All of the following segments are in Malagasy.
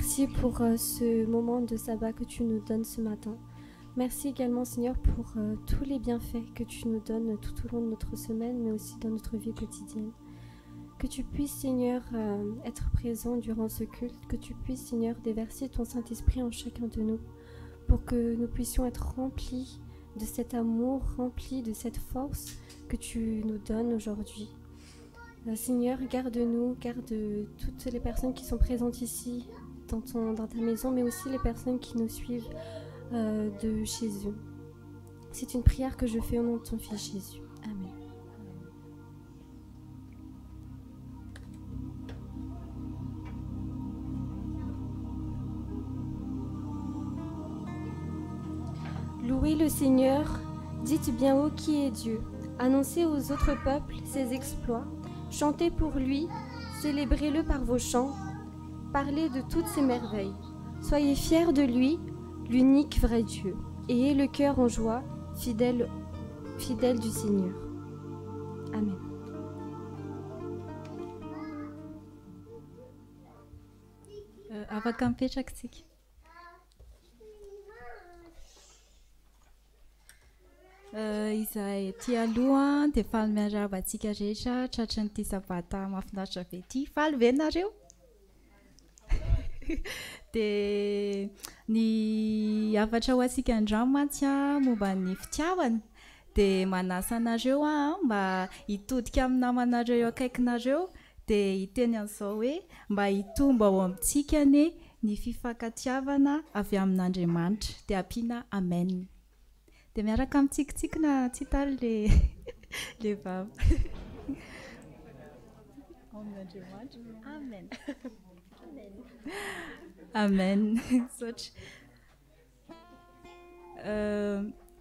Merci pour ce moment de sabbat que tu nous donnes ce matin. Merci également, Seigneur, pour tous les bienfaits que tu nous donnes tout au long de notre semaine, mais aussi dans notre vie quotidienne. Que tu puisses, Seigneur, être présent durant ce culte, que tu puisses, Seigneur, déverser ton Saint-Esprit en chacun de nous, pour que nous puissions être remplis de cet amour, remplis de cette force que tu nous donnes aujourd'hui. Seigneur, garde-nous, garde toutes les personnes qui sont présentes ici, dans ta maison, mais aussi les personnes qui nous suivent de chez eux. C'est une prière que je fais au nom de ton Fils Jésus. Amen. Louez le Seigneur, dites bien haut qui est Dieu. Annoncez aux autres peuples ses exploits. Chantez pour lui, célébrez-le par vos chants. Parlez de toutes ses merveilles. Soyez fiers de lui, l'unique vrai Dieu. Ayez le cœur en joie, fidèle du Seigneur. Amen. Afaka mipetraka tsika. Izahay ety aloha dia faly miarahaba antsika rehetra tratran'ity sabata mahafinaritra be ity. Faly ve nareo? Dia ny hafatra ho antsika androany mantsy momba ny fitiavana dia manasa anareo mba hitodika amin'ny namanareo eo akaikinareo dia hiteny an'izao hoe mba hitomba ao amintsika ny fifankatiavana avy amin'Andriamanitra dia ampiana amen. Dia miaraka mitsikitsikina tsy taly le vava. Amin'Andriamanitra. Amen. Amen. Sotra.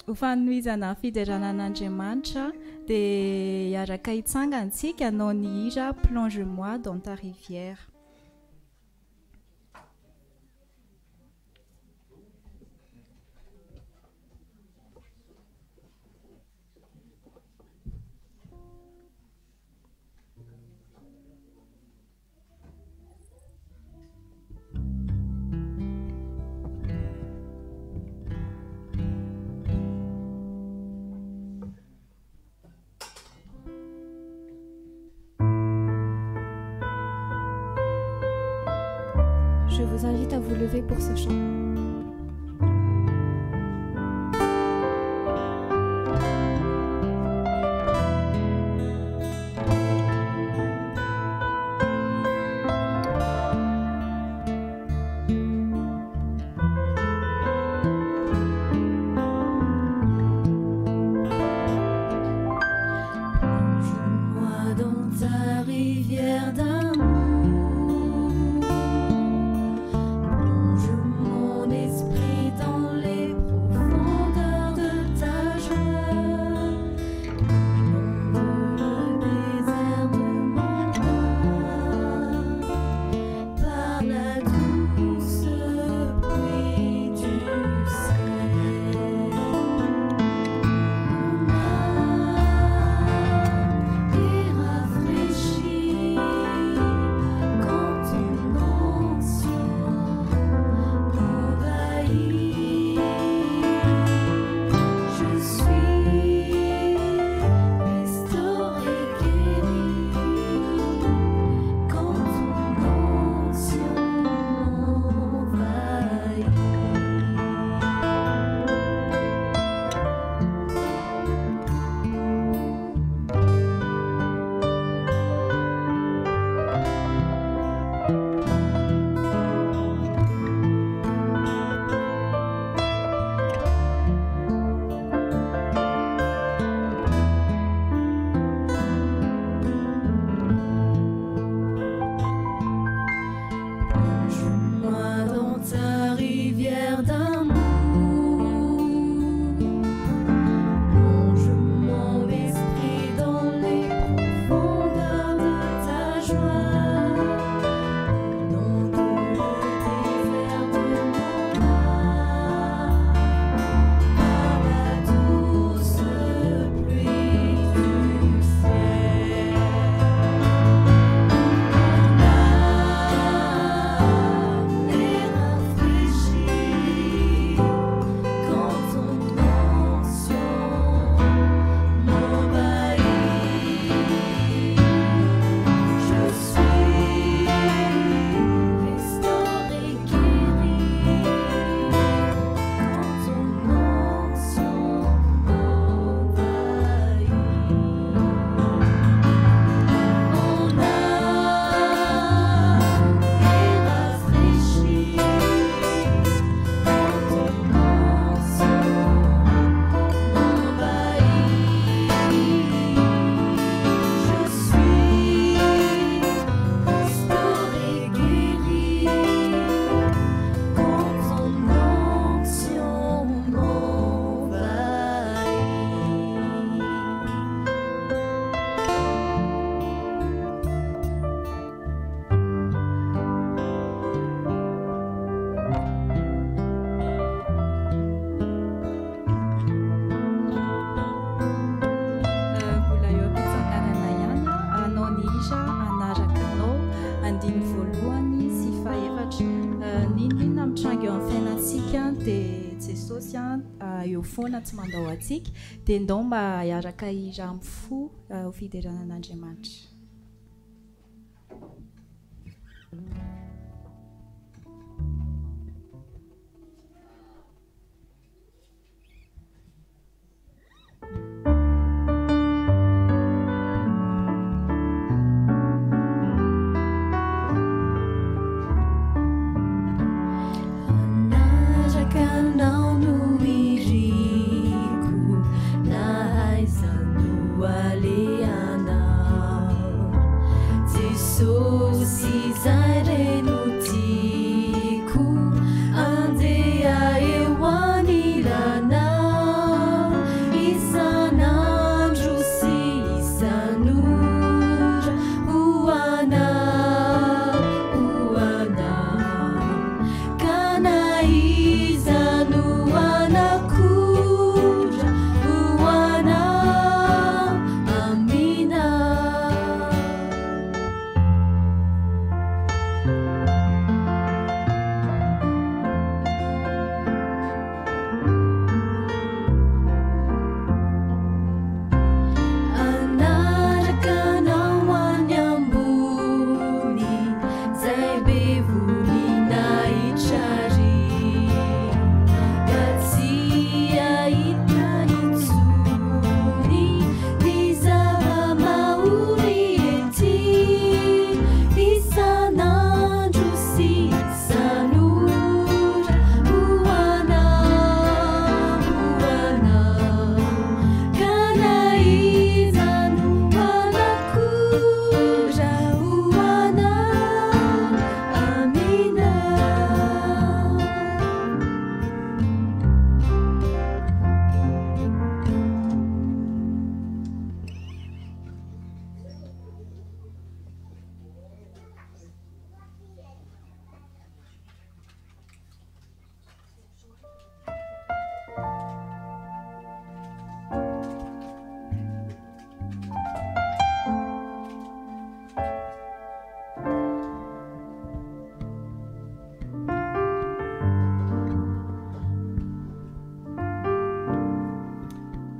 Ho fanomezana fiderana an'Andriamanitra dia hiaraka hitsangantsika hanao ny hira Plonge-moi dans ta rivière. Je vous invite à vous lever pour ce chant. Plonge-moi eo foana tsy mandao atsika dia ndao mba hiaraka iray fo ho fideranan'Andriamanitra.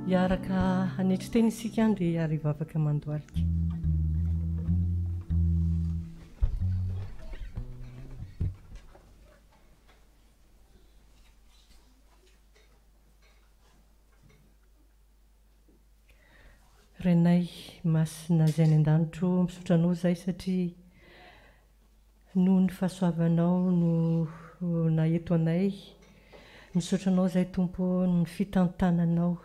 Hiaraka hanetry teny isika andro dia hariva afaka mandoalika. Renay masina izay any an-danitro misaotra anao izay satria noho ny fahasoavanao no naheto anay. Misaotra anao izay Tompo ny fitantananao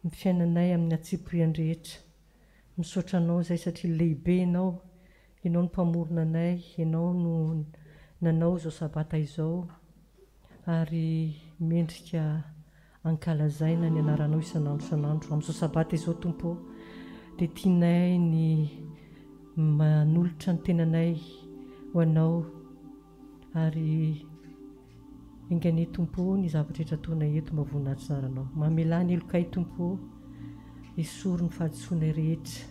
ny fiainanay amin'ny atsipiriany rehetra. Misaotra anao izay satria lehibe ianao no mpamorona anay, ianao no nanao izao sabata izao ary mendrika ankalazaina ny anaranao isanandro. Amin'izao sabata izao Tompo dia tianay ny manolotra ny tenanay ho anao ary ingane Tompo ny zavatra rehetra ataonay eto mba voninahitra saranao. Mamelany elokay Tompo, esory ny fahadisoanay rehetra.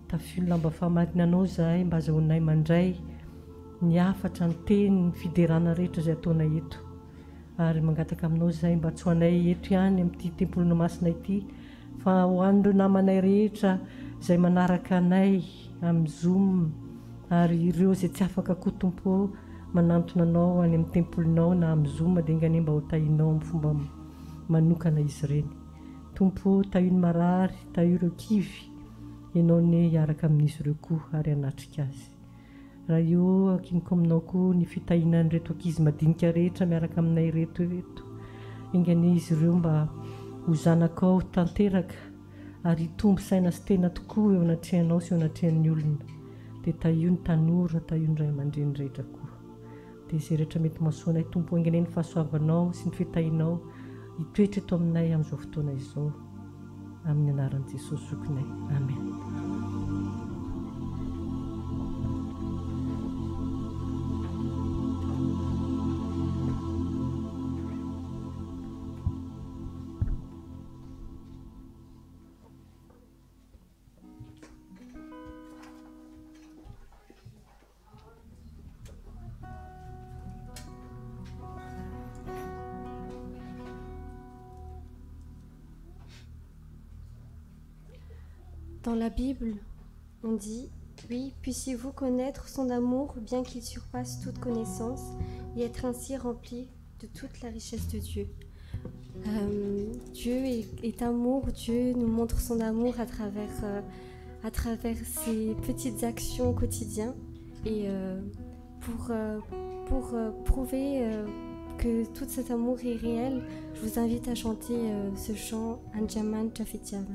Tafio ny lamba famarinanao izahay mba azahoanay mandray ny afatra ny teny ny fiderana rehetra izay ataonay eto. Ary mangataka aminao izahay mba tsy ho anay eto ihany amin'ity tempoly masina ity, fa ho an'ireo namanay rehetra izay manaraka anay amin'ny Zoom ary ireo izay tsy afaka koa Tompo manantona anao any amin'ny tempolinao na amin'ny Zoom dia ingane mba ho tahinao amin'ny fomba manokana izy ireny. Tompo tahio ny marary, tahio ireo kivy, ianao ny hiaraka amin'izy ireo koa ary hanatrika azy. Raha io akinoko aminao koa ny fitahinany reto ankizy madinika rehetra miaraka aminay reto. Ingane izy ireo mba ho zanakao tanteraka ary tombo saina sy tena tokoa eo anatrehanao sy eo anatrehan'ny olona. Dia tahio ny tanora, tahio ny ray aman-dreny rehetra koa. Dia izay rehetra mety mahasoanay Tompo, ingane ny fahasoavanao sy ny fitahinao hitoetra eto aminay amin'izao fotoana izao. Amin'ny anaran'i Jesosy zokinay. Amen. Dans la Bible, on dit « Oui, puissiez-vous connaître son amour, bien qu'il surpasse toute connaissance, et être ainsi rempli de toute la richesse de Dieu. » Dieu est amour, Dieu nous montre son amour à travers ses petites actions au quotidien. Et pour prouver que tout cet amour est réel, je vous invite à chanter ce chant « Anjaman Chafitiavan ».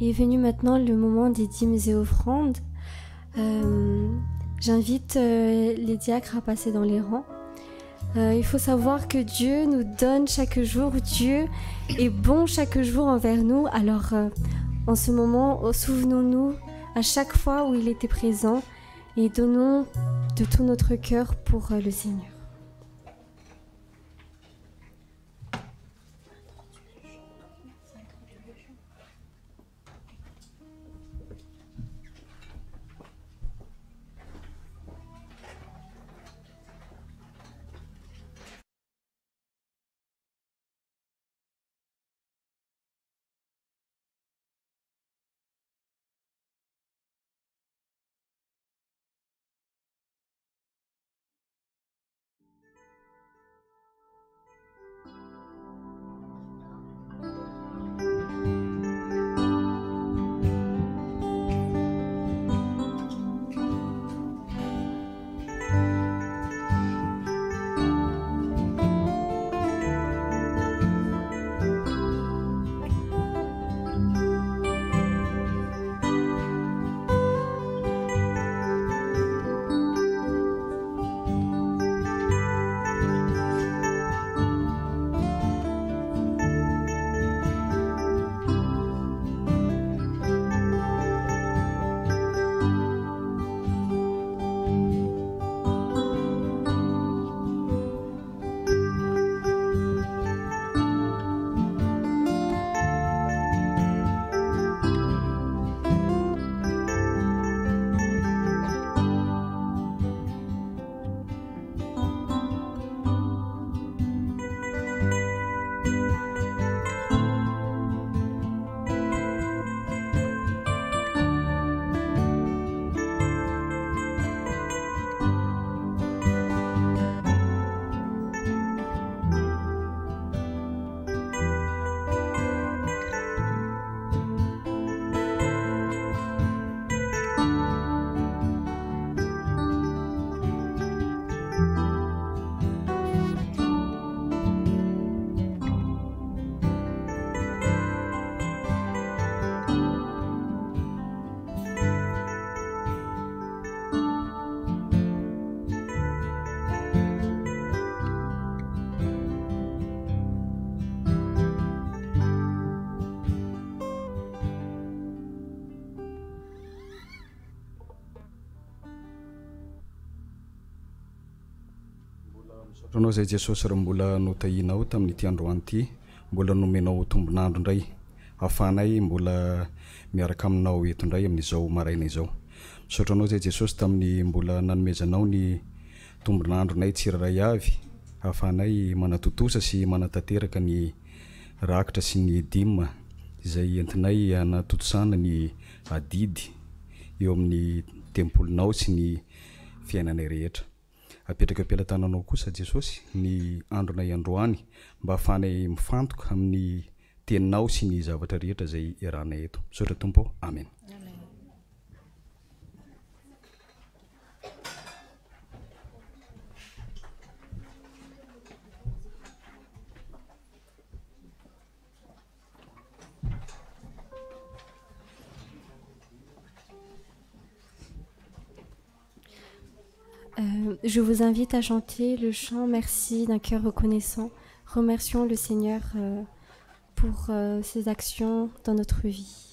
Est venu maintenant le moment des dîmes et offrandes. J'invite les diacres à passer dans les rangs. Il faut savoir que Dieu nous donne chaque jour, Dieu est bon chaque jour envers nous. Alors en ce moment, souvenons-nous à chaque fois où il était présent et donnons de tout notre cœur pour le Seigneur. ranao zay Jesosy raha mbola notahinao tamin'ity androany ity mbola nomenao tombonandro ndray ahafanay mbola miaraka aminao eto ndray amin'izao maraina izao misaotra anao zay Jesosy tamin'ny mbola nanomezanao ny tombonandronay tsiraray avy ahafanay manatotosa sy manatanteraka ny rakitra sy ny dima izay entinay anatotosana ny adidy eo amin'ny tempolinao sy ny fiainanay rehetra apetraka ampelantananao kosa Jesosy ny andronay androany mba ahafanay mifantoka amin'ny teninao sy ny zavatra rehetra zay iarahanay eto misaotra Tompo amen. Je vous invite à chanter le chant Merci d'un cœur reconnaissant. Remercions le Seigneur pour ses actions dans notre vie.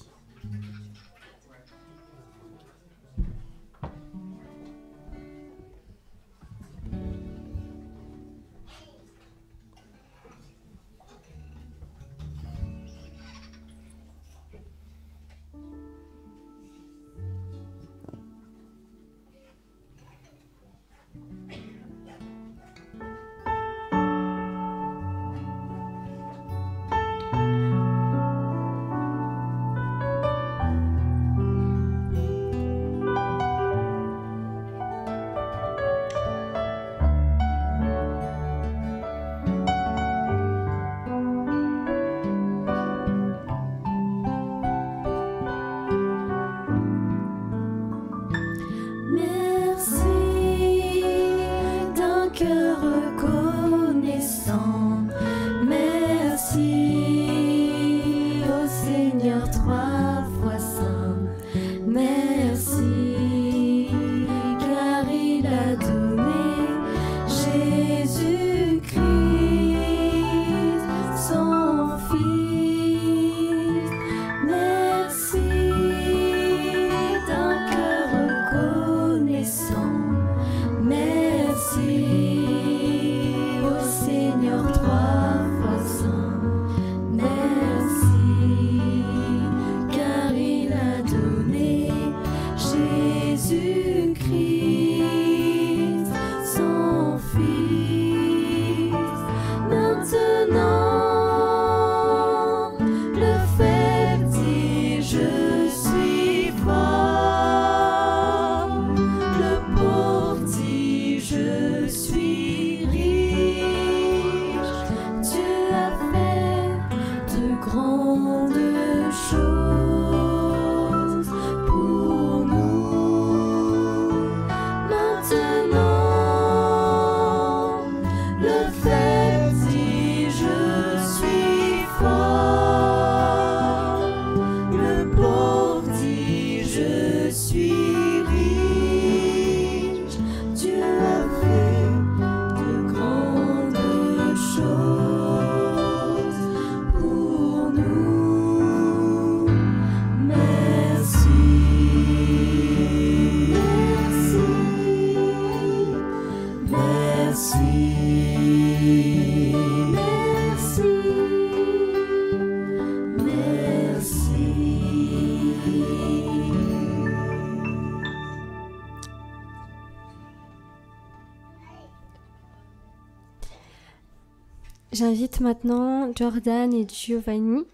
J'invite maintenant Jordan et Giovanni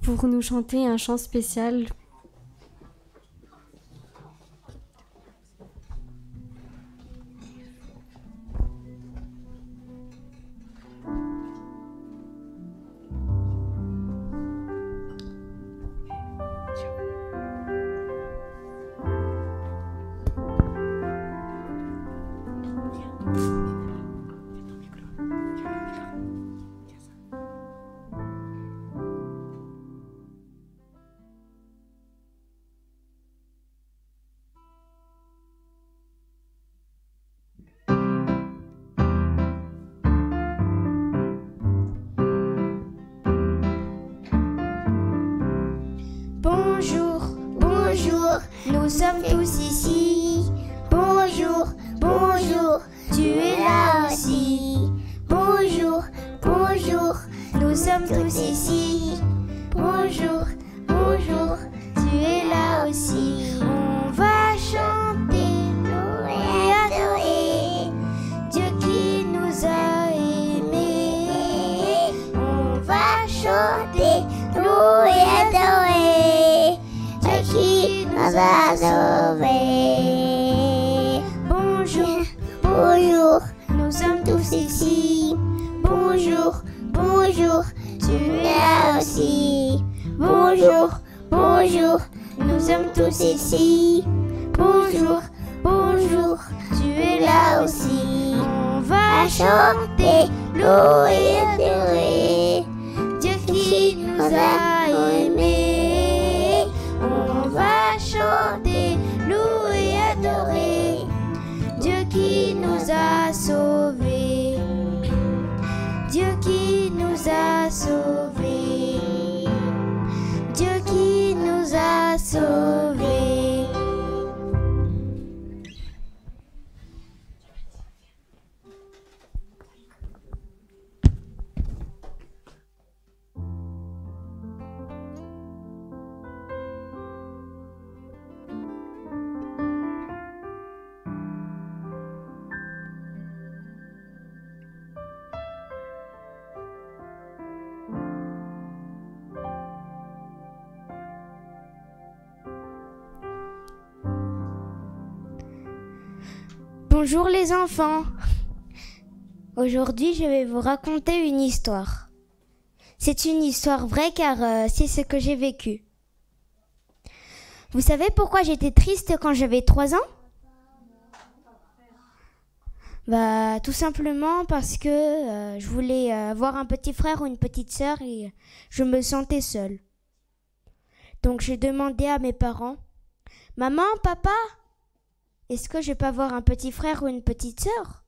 pour nous chanter un chant spécial. Nous sommes tous ici. Bonjour, bonjour. Tu tu es là aussi. Bonjour, bonjour, nous sommes tous ici. Bonjour, bonjour, tu es là aussi. On va chanter, louer et adorer Dieu qui nous a aimés. On va chanter, louer et adorer Dieu qui nous a sauvés. Bonjour, bonjour, nous sommes tous ici. Bonjour, bonjour, tu es là aussi. Bonjour, bonjour, nous sommes tous ici. Bonjour, bonjour, tu es là aussi. On va chanter, louer et adorer Dieu qui nous a aimés. On va chanter, louer et adorer Dieu qui nous a sauvés. Dieu qui nous a sauvés. Dieu qui nous a sauvés. Bonjour les enfants. Aujourd'hui, je vais vous raconter une histoire. C'est une histoire vraie car c'est ce que j'ai vécu. Vous savez pourquoi j'étais triste quand j'avais 3 ans ? Tout simplement parce que je voulais avoir un petit frère ou une petite sœur et je me sentais seule. Donc j'ai demandé à mes parents, « Maman, papa, est-ce que je peux avoir un petit frère ou une petite sœur ?»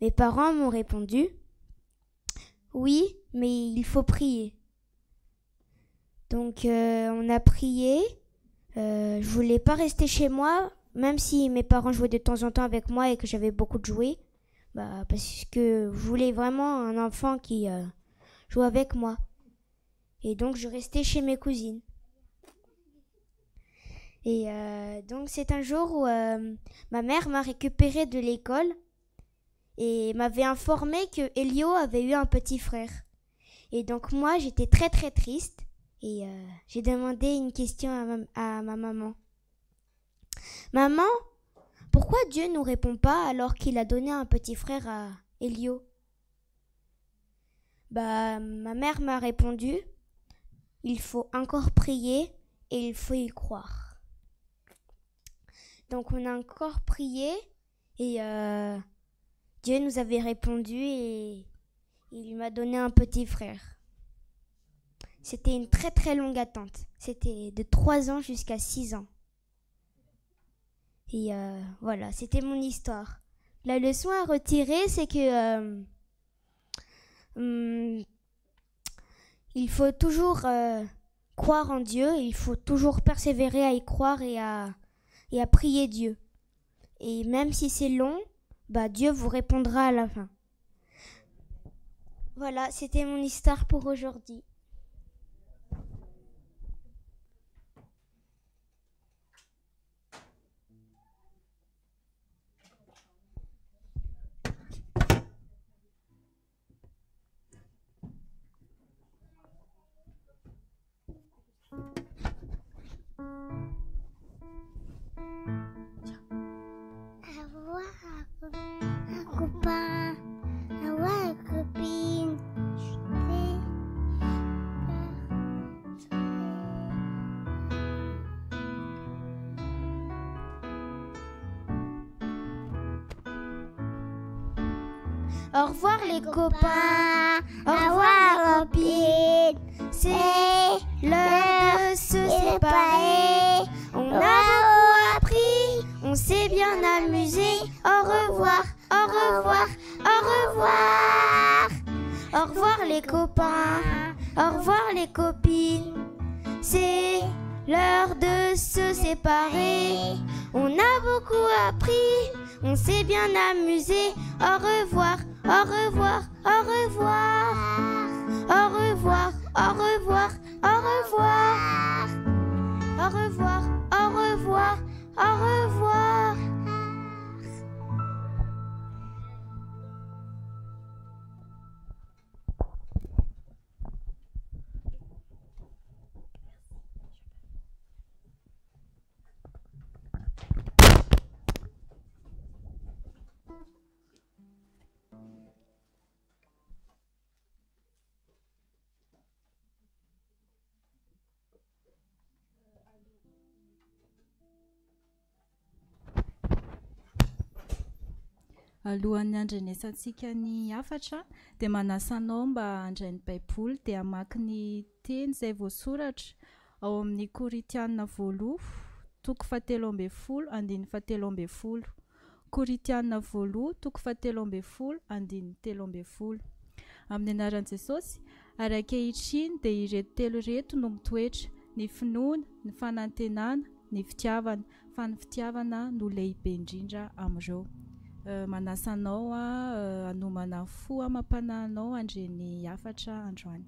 Mes parents m'ont répondu « Oui, mais il faut prier. » Donc on a prié. Je voulais pas rester chez moi, même si mes parents jouaient de temps en temps avec moi et que j'avais beaucoup de jouets, parce que je voulais vraiment un enfant qui joue avec moi. Et donc je restais chez mes cousines. Et donc c'est un jour où ma mère m'a récupérée de l'école et m'avait informé que Elio avait eu un petit frère. Et donc moi j'étais très très triste et j'ai demandé une question à ma maman. Maman, pourquoi Dieu ne nous répond pas alors qu'il a donné un petit frère à Elio ? Ma mère m'a répondu, il faut encore prier et il faut y croire. Donc on a encore prié et Dieu nous avait répondu et il m'a donné un petit frère. C'était une très très longue attente. C'était de 3 ans jusqu'à 6 ans. Et voilà, c'était mon histoire. La leçon à retirer, c'est que il faut toujours croire en Dieu, il faut toujours persévérer à y croire et à prier Dieu. Et même si c'est long, Dieu vous répondra à la fin. Voilà, c'était mon histoire pour aujourd'hui. Un copain, une copine, au revoir les copains, au revoir copines, c'est l'heure de se séparer. On a beaucoup appris, on s'est bien amusé. Au revoir, au revoir, au revoir. Au revoir les copains, au revoir les copines. C'est l'heure de se séparer. On a beaucoup appris, on s'est bien amusé. Au revoir, au revoir, au revoir. Au revoir, au revoir, au revoir. Au revoir, au revoir, au revoir. Alohan'ny andrenesantsika ny afatra dia manasanao mba handray ny baiboly dia hamaky ny teny izay voasoratra ao amin'ny Koritianina 2 toko 17 andiny 17. Koritianina 2 toko 17 andiny 17. Amin'ny anaran'i Jesosy, ary ankehitriny dia ireto telo reto no mitoetra: ny finoana, ny fanantenana, ny fitiavana, fa ny fitiavana no lehibe indrindra amin'ireo. Manasanao hanomana fo amam-panahinao andreny afatra androany.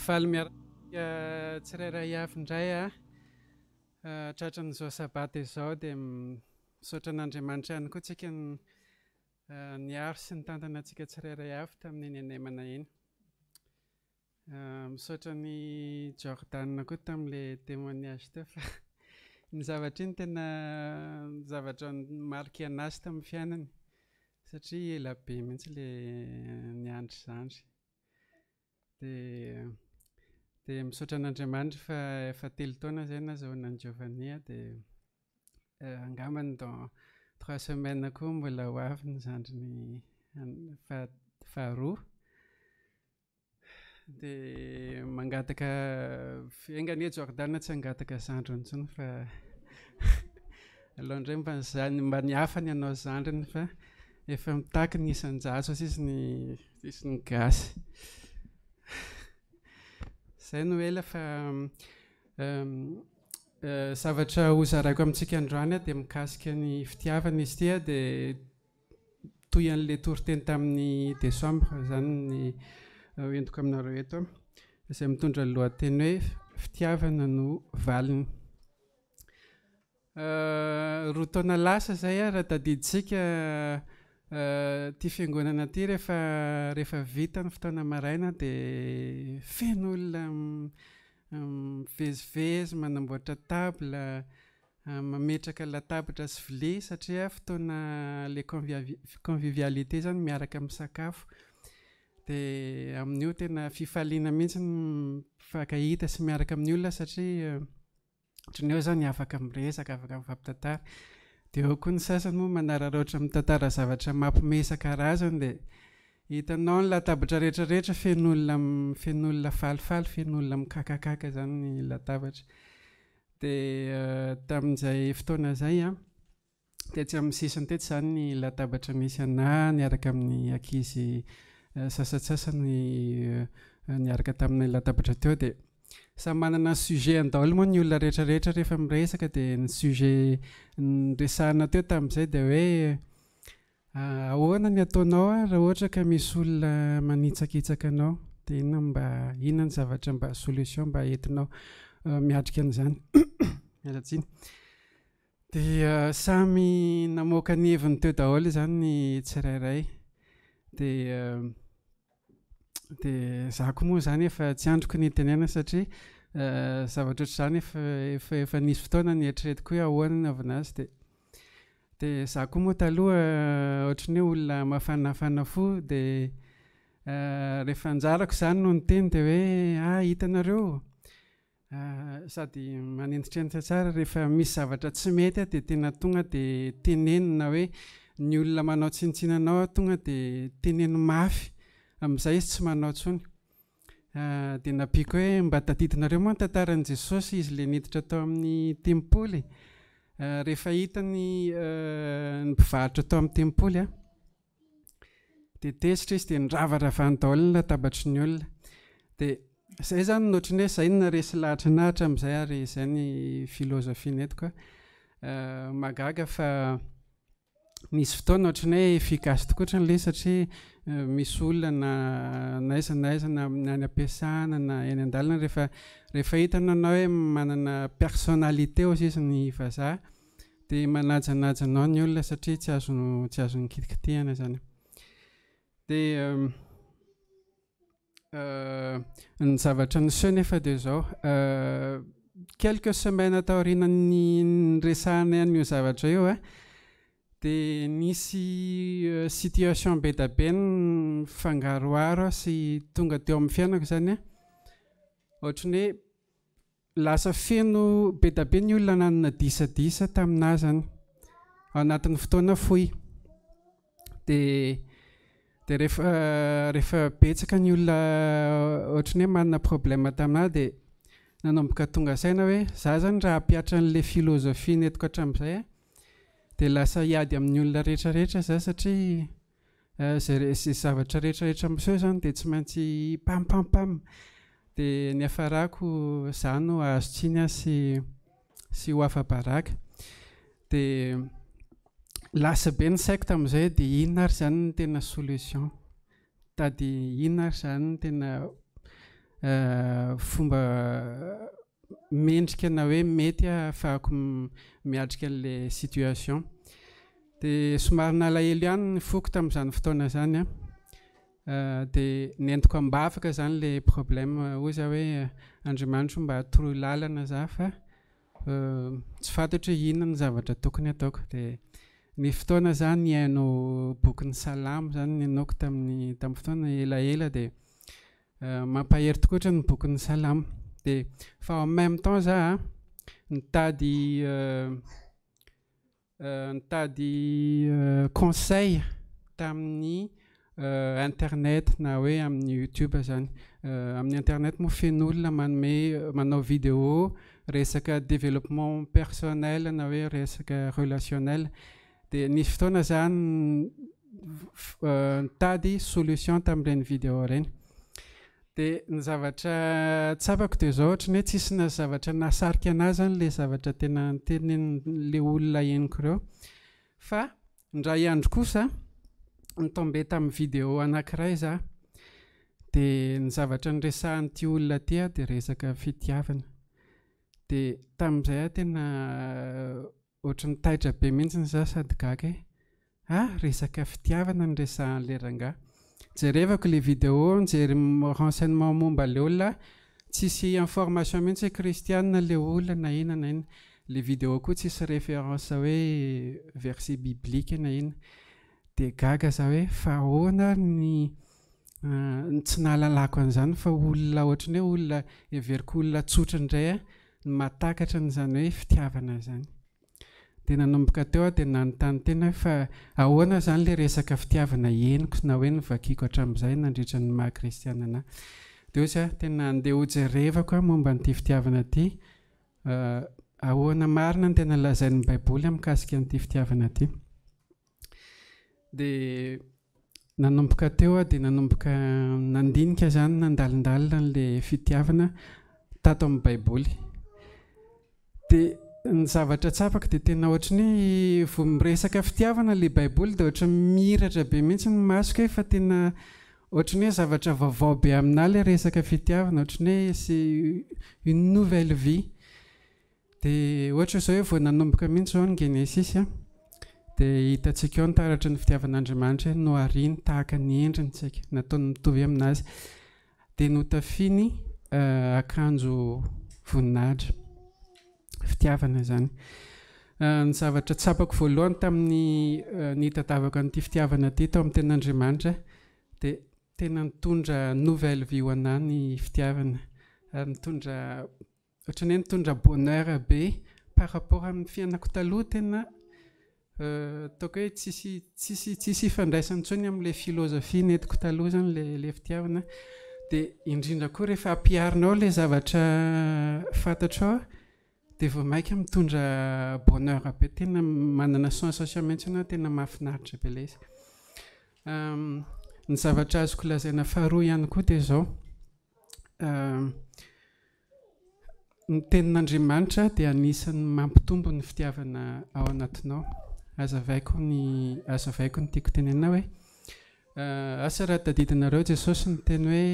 Faly miaraka tsirairay avy indray tratran'izao sabata izao dia misaotra an'Andriamanitra ihany koa tsika niaro sy nitantana antsika tsirairay avy tamin'ny anemana iny. Misaotra ny Jordan koa tamin'ilay témoignage teo fa ny zavatra iny tena zavatra mariky anazy tamin'ny fiainany satria ela be mihitsy ilay niandry zandry. Dia misaotra an'Andriamanitra fa efa 3 taona izay nahazoana ny Giovanni dia angambany dans 3 semaines koa mbola ho avy ny zandriny faharoa. Dia mangataka engany Jordan tsy angataka zandriny intsony fa aloha indray mba niafany ianao zandriny fa efa mitaky ny isan-jaso izy ny gasy. Izay no ela fa zavatra hozaraiko amintsika androany dia mikasika ny fitiavana izy tia dia toy an'ilay toriteny tamin'ny Desambre izany ny hoentiko aminareo eto izay mitondra ny lohateny hoe fitiavana no valiny. Roa taona lasa izay raha tadiditsika ty fiangonana ty rehefa vita ny fotoana maraina dia feno olona mivezivezy, manamboatra table, mametraka latabatra sy vilia satria fotoana le convivialité zany miaraka amin'ny sakafo. Dia amin'io tena fifaliana mihitsy mifankahita sy miaraka amin'ny olona satria ohatran'ny eo zany afaka miresaka, afaka mifampitantara. Dia eo koa ny sasany moa manararaotra mitantara zavatra mampiomehy isan-karazany dia hitanao ny latabatra rehetrarehetra feno olona falifaly, feno olona mikakakaka zany ny latabatra. Dia tamin'izay fotoana izay dia tsy amin'ny sisiny teto zany ny latabatra misy anahy niaraka amin'ny ankizy sasatsasany niaraka tamin'ny latabatra teo dia samy manana sujet an-daholo moa ny olona rehetrarehetra rehefa miresaka dia ny sujet resahana teo tamin'izay dia hoe ahoana ny ataonao raha ohatra ka misy olona manitsakitsaka anao dia inona ny zavatra mba solution mba entinao miatrika an'izany. Mialatsiny. Dia samy namoaka ny heviny teo daholo izany ny tsirairay. Dia za koa moa zany efa tsy androko ny tenena satria zavatra ohatr'izany efa nisy fotoana ny eritreretiko hoe ahoana ny avy anazy dia za koa moa taloha ohatran'ny hoe olona mafanafana fo dia rehefa anjarako zany no ny teny dia hoe hitanareo sady manenditrentitra tsara rehefa misy zavatra tsy mety dia tena tonga dia tenenina hoe ny olona manao tsinitsinanao tonga dia teneno mafy amin'izay izy tsy manao tsony dia napiako hoe mba tadidinareo moa ny tantaran'i Jesosy izy le niditra tao amin'ny tempoly rehefa hita ny mpivarotra tao amin'ny tempoly dia tezitra izy dia niravaravany daholo ny latabatry ny olona dia izay zany nohatra ny hoe izay no naresy lahatra nahitra amin'izay ary izay ny filozofia netiko magaga fa misy fotoana ohatra ny hoe efikasy tokoa le satria misy olona na aiza na any ampiasana na eny an-dalana rehefa hitanao hoe manana personnalité ozy izy ny vazaha dia manajanaja anao ny olona satria tsy azo nikitikitihana zany dia ny zavatra niseho nefa dia zao quelques semaines taorianany resahana an'io zavatra io dia nisy situation be da be ny fangaroaro sy tonga teo amin'ny fiainako zany ohatra ny hoe lasa feno be da be ny olona nanana disadisa taminah zany ao anatin'ny fotoana fohy dia rehefa betsaka ny olona ohatra ny hoe manana problème taminah dia nanomboka tonga saina hoe za zany raha ampiatra n'le filozofia netiko hatramin'izay dia lasa hiady amin'ny olona rehetrarehetra za satria zay zavatra rehetrarehetra miseho zany dia tsy maintsy pampampam dia ny hafarako za no azo tsiny sy ho afa-baraka dia lasa be ny saiko tamin'izay dia inona ary zany ny tena solution tady inona ary zany ny tena fomba mendrika na hoe mety ahafahako miatrika an'le situation dia somary nalahelo ihany ny foko tamin'izany fotoana zany dia nentiko ambafaka zany le problème ozy hoe Andriamanitra mba atoroy lalana za fa tsy fantatra hoe inona ny zavatra tokony ataoko dia ny fotoana zany niaino boky ny salamo zany niainoko tamin'ny fotoana elaela dia mampahery tokoatra ny boky ny salamo dia fa en même temps za nitady conseil tamin'ny internet na hoe amin'ny YouTube zany amin'ny internet moa feno olona manao vidéo resaka développement personnel na hoe resaka relationnel dia nisy fotoana zany nitady solution tamin'ireny vidéo ireny dia ny zavatra tsapako dia zao ohatra ny hoe tsisy na zavatra nasarika anazy zany le zavatra tena tenen'le olona henoko ireo fa ndray andro kosa nitombe tamin'ny vidéo anankiray za dia ny zavatra niresahan'ity olona ty dia resaka fitiavana dia tamin'izay tena ohatra ny taitra be mihitsy za sady gaga resaka fitiavana ny resahan'le rangahy jerevako le vidéo nijery renseignement momba le olona tsisy information mihitsy kristianina le olona na ina le vidéo koa tsisy référence hoe verset biblique na ina dia gaga za hoe fa ahoana ny tsy nahalalako an'izany fa olona ohatra ny hoe olona everiko olona tsotra indray ny matakatra n'izany hoe fitiavana zany dia nanomboka teo dia nanontany tena fa ahoana zany le resaka fitiavana henoko na hoe novakiako hatramin'izay nandritra ny maha kristiana anahy dia ozy tena andeha hojerevako momba n'ity fitiavana ity ahoana marina ny tena lazain'ny baiboly mikasika n'ity fitiavana ity dia nanomboka teo dia nanomboka nandinika zany nandalindalina n'le fitiavana tato amin'ny baiboly dia ny zavatra tsapaka dia tena ohatra ny vao miresaka fitiavana le baiboly dia ohatra miratra be mihitsy ny masoko fa tena ohatra ny hoe zavatra vaovao be aminahy le resaka fitiavana ohatra ny hoe c'est une nouvelle vie dia ohatra zao hoe vao nanomboka mihitsy zao ny Genesis dia hitantsika eo nitaratra ny fitiavan'Andriamanitra no ariany tahaka ny endriny tsika nataony mitovy aminazy dia notafiny akanjo voninahitra fitiavana zany ny zavatra tsapako voalohany tamin'ny nitadiavako an'ity fitiavana ity tao amin'ny ten'Andriamanitra dia tena mitondra nouvelle vie ho anahy ny fitiavana ary mitondra ohatrany hoe mitondra bonheur be par rapport amin'ny fiainako taloha tena ataoko hoe tsisy ifandraisany intsony amin'ilay filozofia netiko taloha zany le fitiavana dia indrindra koa rehefa ampiarinao ilay zavatra fantatrao dia vao maika mitondra bonheur be tena manana sensation mihitsy ianao tena mahafinaritra be ilay izy. Ny zavatra azoko lazaina faharoa ihany koa dia izao ny tenin'Andriamanitra dia anisan'ny mampitombo ny fitiavana ao anatinao. Azavaiko ny tiako tenena hoe asa raha tadidinareo Jesosy ny teny hoe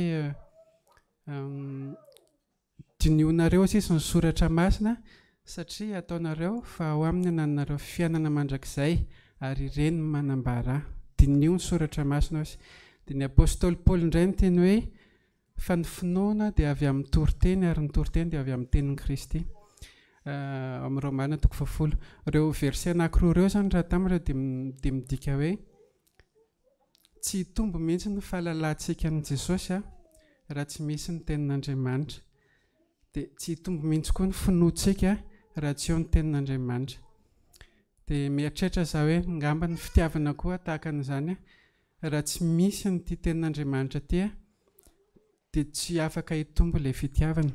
dinionareo sisy ny soratra masina satria ataonareo fa ao aminy ananareo fiainana mandrakizay ary ireny manambara. Dinio ny soratra masina sy dia ny apôstôly Paoly indray ny teny hoe fa ny finoana dia avy amin'ny toriteny ary ny toriteny dia avy amin'ny tenin'i Kristy. Amin'ny Romana 10. Ireo verset anankiroa ireo zany raha tamin'ireo dia midika hoe tsy hitombo mihitsy ny fahalalantsika ny Jesosy raha tsy misy ny tenin'Andriamanitra, dia tsy hitombo mihitsy koa ny finoantsika raha tsy eo ny tenin'Andriamanitra. Dia mieritreritra zaho hoe ngamba ny fitiavana koa tahaka an'izany raha tsy misy ny ity tenin'Andriamanitra ity dia tsy afaka hitombo ilay fitiavana.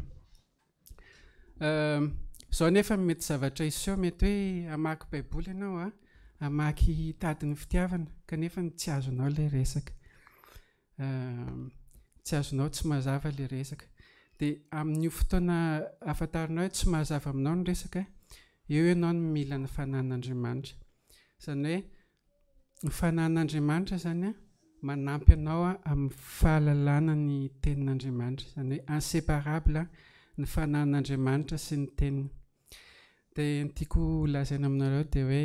Zao nefa mety zavatra iseho mety hoe hamaky baiboly ianao hamaky tadiny fitiavana kanefa tsy azonao ilay resaka, tsy azonao, tsy mazava ilay resaka. Dia amin'io fotoana afantaranao hoe tsy mazava aminao ny resaka, eo ianao no mila ny fanahin'Andriamanitra. Izany hoe ny fanahin'Andriamanitra zany manampy anao amin'ny fahalalana ny tenin'Andriamanitra, izany hoe inséparable ny fanahin'Andriamanitra sy ny teniny. Dia ny tiako lazaina aminareo dia hoe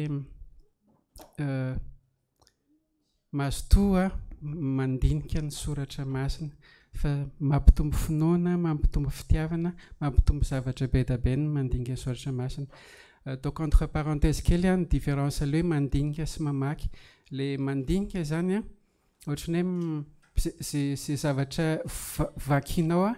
mazotoa mandinika ny soratra masina fa mampitombo finoana, mampitombo fitiavana, mampitombo zavatra be da be ny mandinika ny soratra masina. Donc entre parenthèse kely ny différence ilay hoe mandinika sy mamaky. Le mandinika zany ohatrany hoe zay zavatra vakianao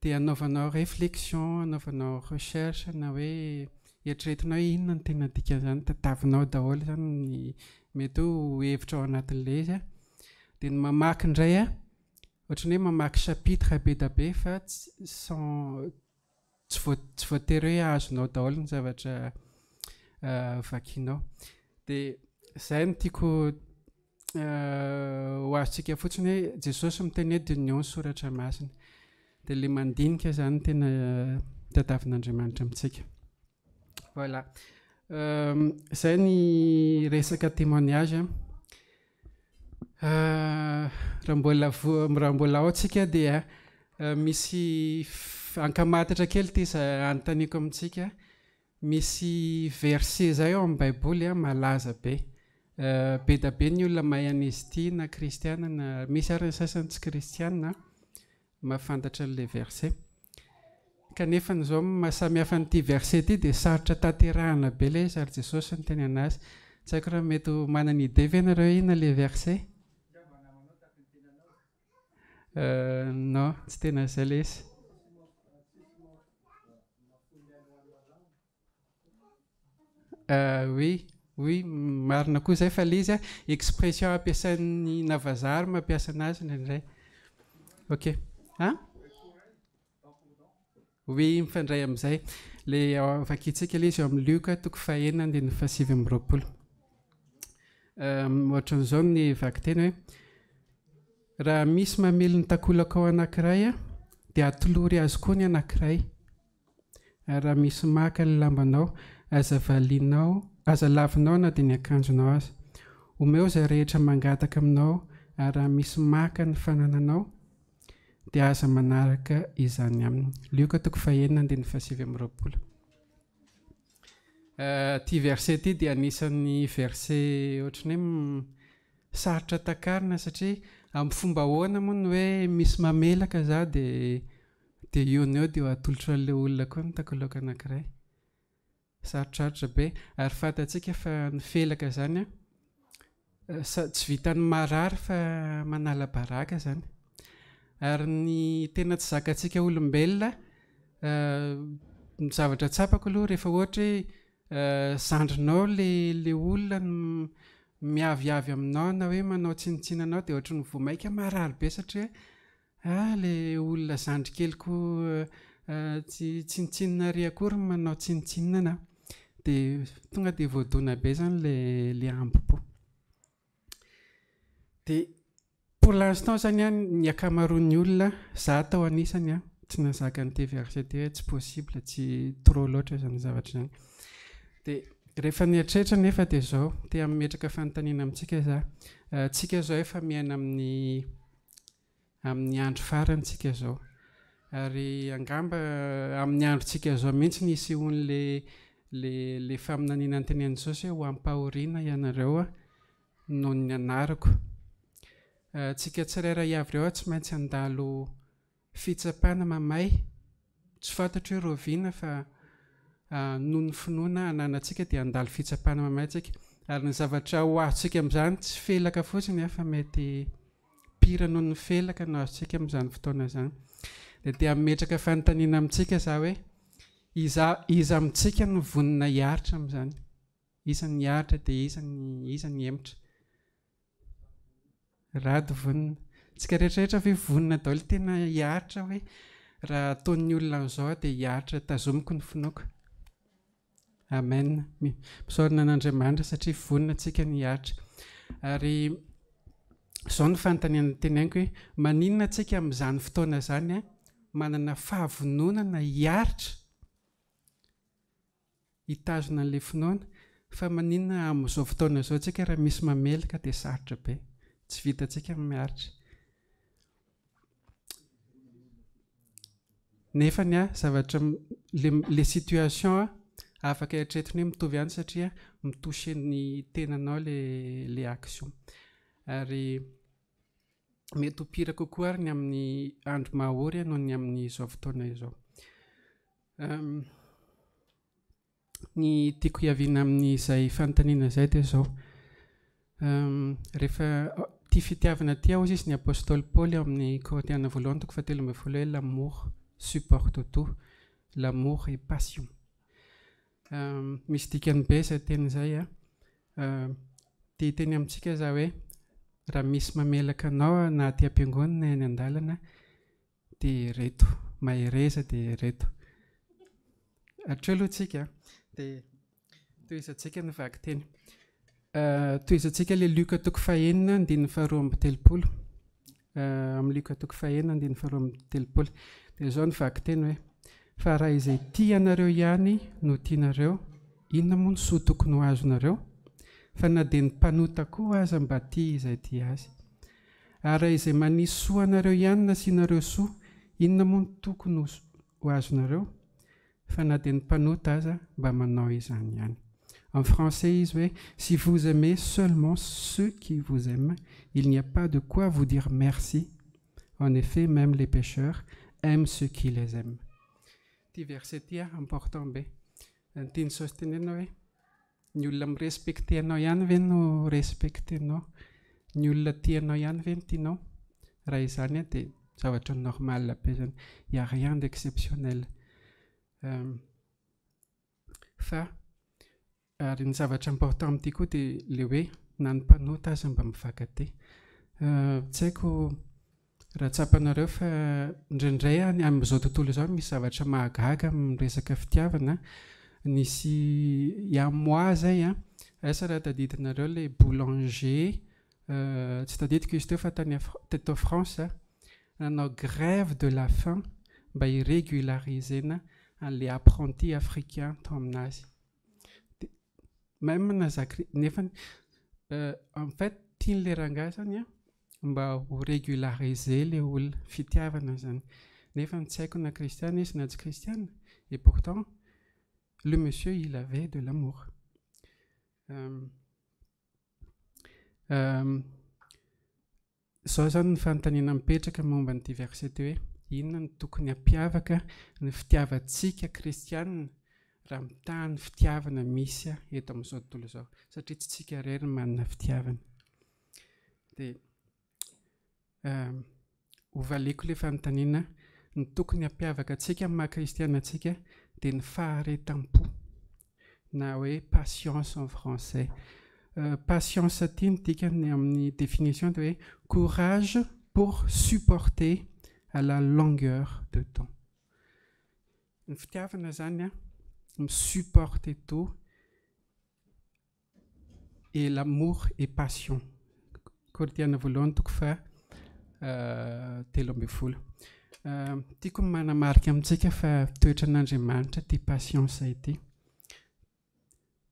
dia anaovanao réflexion, anaovanao recherche na hoe eritreretinao inona ny tena dikan'izany, tadavinao daholo zany mety ho hevitra ao anatin'ilay izy. Dia ny mamaky indray ohatrany hoe mamaky chapitre be da be fa tsy voatery hoe azonao daholo ny zavatra vakianao. Dia izay no tiako ho azontsika fotsiny hoe Jesosy miteny hoe dinio ny soratra masina. Dia ilay mandinika zany tena tadavin'Andriamanitra amintsika. Voilà. Izay ny resaka témoignage. Raha mbola ao tsika dia misy ankamatatra kely ty anontaniako amintsika. Misy verset zay ao amin'ny baiboly malaza be. Be da be ny olona mahay an'izy ity na kristiana na misy ary ny sasany tsy kristiana mahafantatra an'ilay verset. Kanefa n'izao mahasamihafa n'ity verset ity dia sarotra tanterahana be ilay izy ary Jesosy ny teny anazy. Tsy haiko raha mety manana idée ve nareo inona ilay verset? Non, tsy tena izay ilay izy. Oui, marina koa izay fa ilay izy expression ampiasain'ny Navazary mampiasa anazy indraindray. Ok. Oui, mifandray amin'izay. Ilay vakiantsika ilay izy eo amin'ny Luka 9:9-20. Ohatran'izao ny vaky teny hoe raha misy mamely ny takolaka ao anankiray dia atolory azy koa ny anankiray. Raha misy maka ny lambanao, aza lavinao na dia ny akanjonao aza. Omeo izay rehetra mangataka aminao, ary raha misy maka ny fanananao dia aza manaraka izany aminy. Luka 9:9-20. Ty verset ty dia anisan'ny verset ohatrany hoe sarotra takarina satria amin'ny fomba ahoana moa ny hoe misy mamelaka za dia eo ny eo dia ho atolotra an'ilay olona koa ny takolaka anankiray. Sarotrarotra be ary fantatsika fa ny felaka zany tsy vitany marary fa manala baraka zany ary ny tena tsy zakantsika olombelona ny zavatra tsapako aloha rehefa ohatra hoe zandrinao le olona miaviavy aminao na hoe manao tsinitsinanao dia ohatra ny vomaika marary be satria le olona zandry keliko tsy tsinitsinina ry akory manao tsinitsinina dia tonga dia voadona be zany le ambopo. Dia pour l'instant zany ny akamaroan'ny olona za tao anisany tsy nazaka ny verset hoe tsy possible tsy trop loatra zany zavatra zany. Dia rehefa nieritreritra nefa dia zao tia mimetraka fanontaniana amintsika za tsika zao efa miaina amin'ny andro farany tsika zao ary angamba amin'ny androntsika zao mihitsy nisy hony le faminaniana ny tenen'i Jesosy ho ampahoriana ianareo noho ny anarako. Tsika tsirairay avy ireo tsy maintsy handalo fitsapana mamay tsy fantatro hoe roviana fa noho ny finoana ananantsika dia handalo fitsapana mamay tsika ary ny zavatra ho azontsika amin'izany tsy felaka fotsiny fa mety pira noho ny felaka no azontsika amin'izany fotoana zany. Dia mimetraka fanontaniana amintsika za hoe iza amintsika no vonina hiaritra amin'izany, iza ny hiaritra dia iza ny emotra. Rado vonina tsika rehetrarehetra hoe vonina daholo tena hiaritra hoe raha ataon'ny olona an'izao dia hiaritra tazomiko ny finoako. Amen. Misaorina an'Andriamanitra satria vonina tsika ny hiaritra. Ary izao ny fanontaniana tenaiko hoe maninona tsika amin'izany fotoana zany manana fahavononana hiaritra hitazona an'ilay finoana fa maninona amin'izao fotoana izao tsika raha misy mamelaka dia sarotra be tsy vitatsika miaritra. Nefa zavatra le situation afaka eritreretina hoe mitovy ihany satria mitouché ny tenanao le action ary mety hopira kokoa ary ny amin'ny andro mahory noho ny amin'izao fotoana izao. Ny tiako hiaviana amin'izay fanontaniana izay dia izao rehefa tia fitiavana ity hozy izy ny apôstôly Paoly amin'ny Korintiana 1:13 hoe l'amour supporte tout, l'amour est passion. Misy dikany be izay teny izay tia teny amintsika za hoe raha misy mamelaka anao na aty am-piangonana na eny an-dalana dia reto, mahereza dia reto. Hatreo aloha tsika dia tohizantsika ny vaky teny. Tohizantsika ilay Luka 5:2-3 amin'ny Luka 5:2-3 dia izao ny vaky teny hoe fa raha izay tia anareo ihany no tianareo, inona moa ny soa tokony ho azonareo? Fa na dia ny mpanota koa aza mba tia izay tia azy. Ary raha izay manisy soa anareo ihany nasianareo soa, inona moa ny tokony ho azonareo? Fa na dia ny mpanota aza mba manao izany ihany. En français izy hoe si vous aimez seulement ceux qui vous aiment, il n'y a pas de quoi vous dire merci. En effet, même les pécheurs aiment ceux qui les aiment. Ty verset ty important be. Tiany Jesosy tenena hoe ny olona mirespekte anao ihany ve no respektenao? Ny olona tianao ihany ve no tianao? Raha izany dia zavatra normal be zany. Il n'y a rien d'exceptionnel. Fa ary ny zavatra important amin'ity koa dia le hoe na ny mpanota aza mba mifankatia. Tsy haiko raha tsapanareo fa indraindray amin'izao tontolo izao misy zavatra mahagaga amin'ny resaka fitiavana. Nisy moi zay asa raha tadidinareo ilay boulanger tsy tadidiko izy teo fa teto France nanao grève de la faim mba irégularisena an'ilay apprenti africain tao aminazy. Même nazaka nefa en fait tian'ilay rangahy zany mba ho régulariser le olona fitiavana zany. Nefa tsy haiko na kristiana izy na tsy kristiana. Et pourtant le monsieur il avait de l'amour. Zao zany ny fanontaniana mipetraka momba n'ity verset hoe inona ny tokony hampiavaka ny fitiavantsika kristiana raha mitaha ny fitiavana misy eto amin'izao tontolo izao satria tsy tsika irery manana fitiavana. dia hovaleko ilay fanontaniana ny tokony hampiavaka antsika amin'ny maha-kristiana antsika dia ny faharetam-po na hoe patience en français. Patience aty ny dikany amin'ny définition dia hoe courage pour supporter à la longueur de temps. Ny fitiavana zany a misupporter tout et l'amour et passion. Korintiana voalohany toko fa 13. Tiako manamarika amintsika fa toetran'Andriamanitra ty patience ity.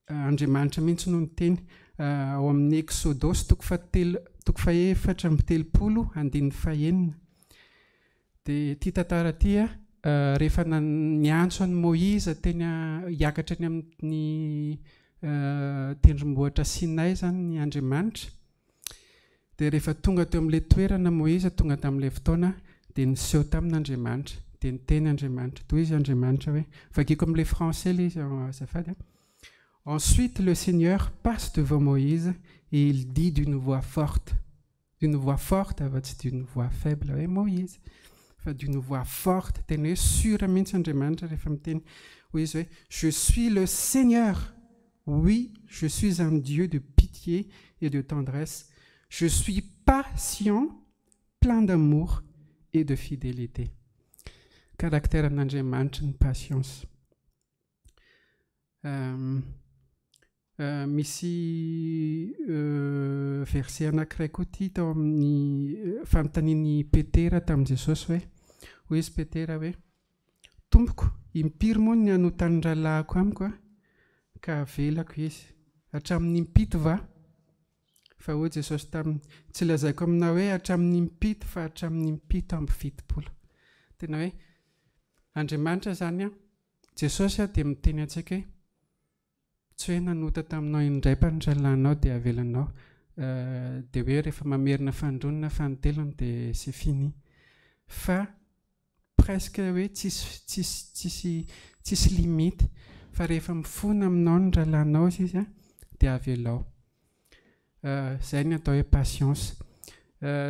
Andriamanitra mihitsy no niteny ao amin'ny Exodosy toko fa 4:7 dia ty tantara ty rehefa niantso an'i Moïse teny hiakatra ny amin'ny tendrombohitra Sinay zany ny Andriamanitra. Dia rehefa tonga teo amin'ilay toerana Moïse tonga tamin'ilay fotoana dia niseho tamin'Andriamanitra dia niteny Andriamanitra toy izy Andriamanitra hoe vakiko amin'ilay français ilay izy azafady. Ensuite le Seigneur passe devant Moïse et il dit d'une voix forte afa-tsy d'une voix faible hoe Moïse fa d'une voix forte teny hoe sura mihitsy Andriamanitra rehefa miteny ho izy hoe je suis le Seigneur, oui je suis un Dieu de pitié et de tendresse, je suis patient, plein d'amour et de fidélité. Caractère d'Andriamanitra ny patience. Misy verset anankiray koa ty tao amin'ny fanontaniany Petera tamin'i Jesosy hoe hoy izy Petera hoe tompoko impiry moa ny anotan'ny rahalahyko amiko ka avelako izy hatramin'ny impito va? Fa hoy Jesosy taminy tsy lazaiko amina hoe hatramin'ny impito fa hatramin'ny impito amby 70. Tena hoe Andriamanitra zany Jesosy dia miteny antsika hoe tsy hoe nanota taminao indray pa ny rahalanao dia avelanao dia hoe rehefa mamerina fandronana fanotelana dia c'est fini fa presque hoe tsisy limite fa rehefa mifona aminao ny rahalanao izy dia avelao. Zay ny atao hoe patience.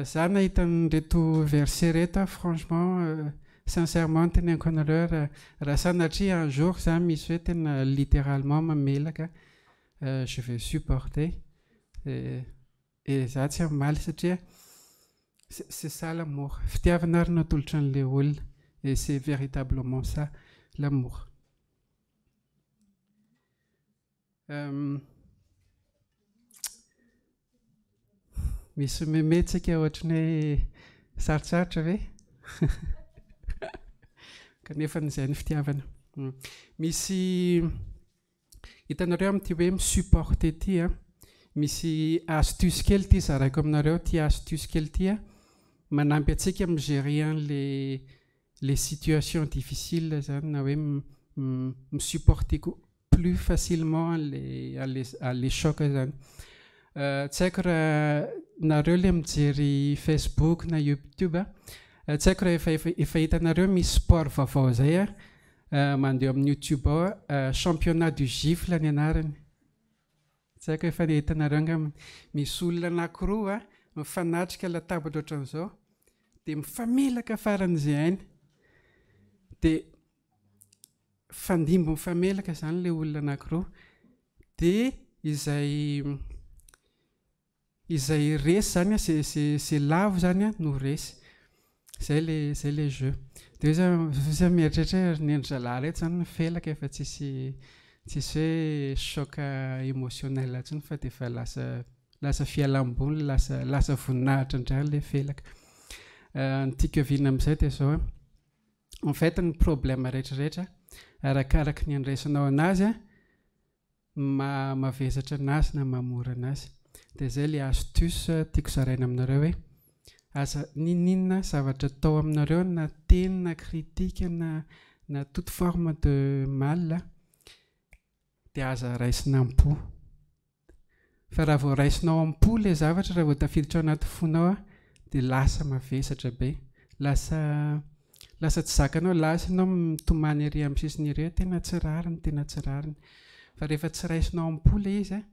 Za nahita an'ireto verset reto franchement sincèrement teneniko anareo raha sanatria un jour za misy hoe tena littéralement mamelaka je vais supporter et za tsy amaly satria c'est ça l'amour. Fitiavana ary natolotra an'ilay olona et c'est véritablement ça l'amour. Misy memetsika ohatrany hoe sarotsarotra ve? Kanefa n'izay ny fitiavana. Misy hitanareo amin'ity hoe misupporter ty misy astuce kely ty zaraiko aminareo ty astuce kely ty manampy antsika migérer les situations difficiles zany na hoe misupporter plus facilement les chocs zany. Tsy haiko raha nareo le mijery Facebook na YouTube tsy haiko raha efa hitanareo misy sport vaovao zay mandeha amin'ny YouTube ao championnat du gifle ny anarany. Tsy haiko efa hitanareo nga misy olona anankiroa mifanatrika latabatra ohatran'izao dia mifamelaka faran'izay hainy dia fandimbo mifamelaka zany le olona anankiroa dia izay resy zany c'est lavo zany no resy. Zay le jeu. Dia za mieritreritra ny endry zalahy reto zany mifelaka efa tsisy hoe choc émotionnel atsiny fa dia efa lasa fialam-boly lasa voninahitra indray le felaka. Ny tiako haviana amin'izay dia zao en fait ny problème rehetrarehetra arakaraka ny andraisanao anazy mavesatra anazy na mamora anazy. Dia zay le astuce tiako zaraina aminareo hoe aza ninina zavatra tao aminareo na teny na critique na toute forme de mal dia aza raisina am-po. Fa raha vao raisinao am-po le zavatra raha vao tafiditra anaty fonao dia lasa mavesatra be, lasa tsy zakanao, lasa ianao mitomany ery amin'ny sisiny ery tena tsy rariny. Fa rehefa tsy raisinao am-po le izy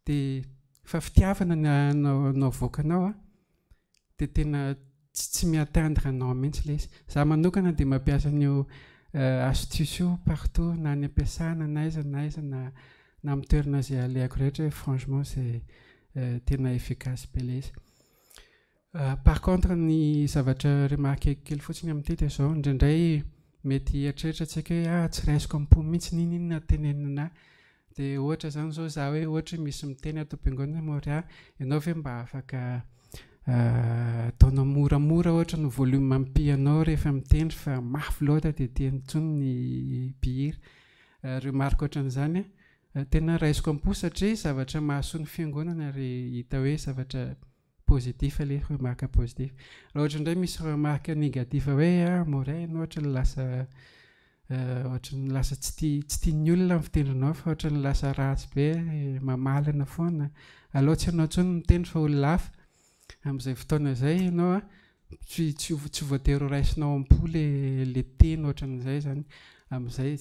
dia fa fitiavana nao voakanao a dia tena tsy miatendre anao mihitsy le izy. Za manokana dia mampiasa an'io astuce io partout na any ampiasana na aiza na amin'ny toerana izay aleako rehetra franchement c'est tena efficace be le izy. Par contre ny zavatra remarque kely fotsiny amin'ity dia zao indraindray mety eritreretratsika hoe tsy raisiko ampo mihitsy ninona tenenina dia ohatra zany zao za hoe ohatra misy miteny ato am-piangonana moa ianao ve mba afaka ataonao moramora ohatra ny volume amin'ny piano rehefa mitendry fa mafy loatra dia tiany intsony ny mpihira. Remarque ohatran'izany tena raisiko ampo satria zavatra mahasoa ny fiangonana ry hita hoe zavatra positif le remarque positif. Raha ohatra indray misy remarque négatif hoe moray ohatra ny lasa tsy tian'ny olona fitendrinao fa ohatra ny lasa ratsy be mamalana foana aleo tsy ianao intsony mitendry fa olona hafa. Amin'izay fotoana izay ianao tsy voatery raisinao ampo le teny ohatran'izay zany. Amin'izay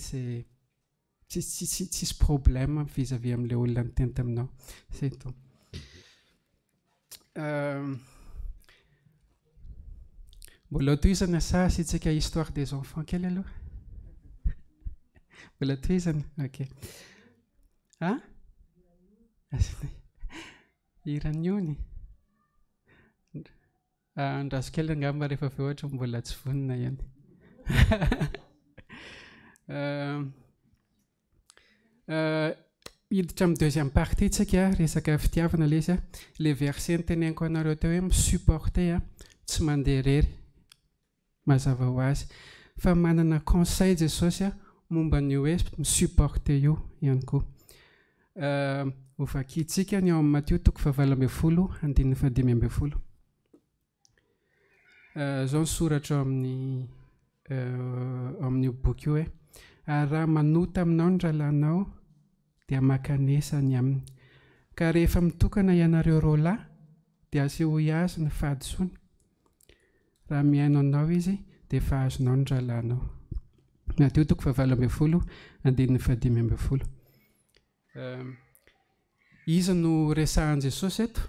tsisy problème vis-à-vis amin'ilay olona miteny taminao. C'est tout. Mbola tohizana sa asitsika histoire des enfants kely aloha? Mbola tohizana? Ok. Iraniony? Andraso kely angamba rehefa avy ohatra mbola tsy vonina ihany. Hiditra amin'ny deuxième partie tsika resaka fitiavana le izy le verset niteneniko anareo teo hoe misupporter tsy mandeha rery mazava ho azy fa manana conseil Jesosy momba ny hoe misupporter io ihany koa. Ovakitsika ny ao amin'ny Matthieu 7:15-5. Zao ny soratra amin'ny boky io hoe raha manota aminao ny rahalanao dia makanesany aminy ka rehefa mitokana ianareo roalahy dia asehoy azy ny fahadisoany raha miaino anao izy dia efa azonao ny rahalanao. Matthieu 7:15-5. Izy no resahan Jesosy eto.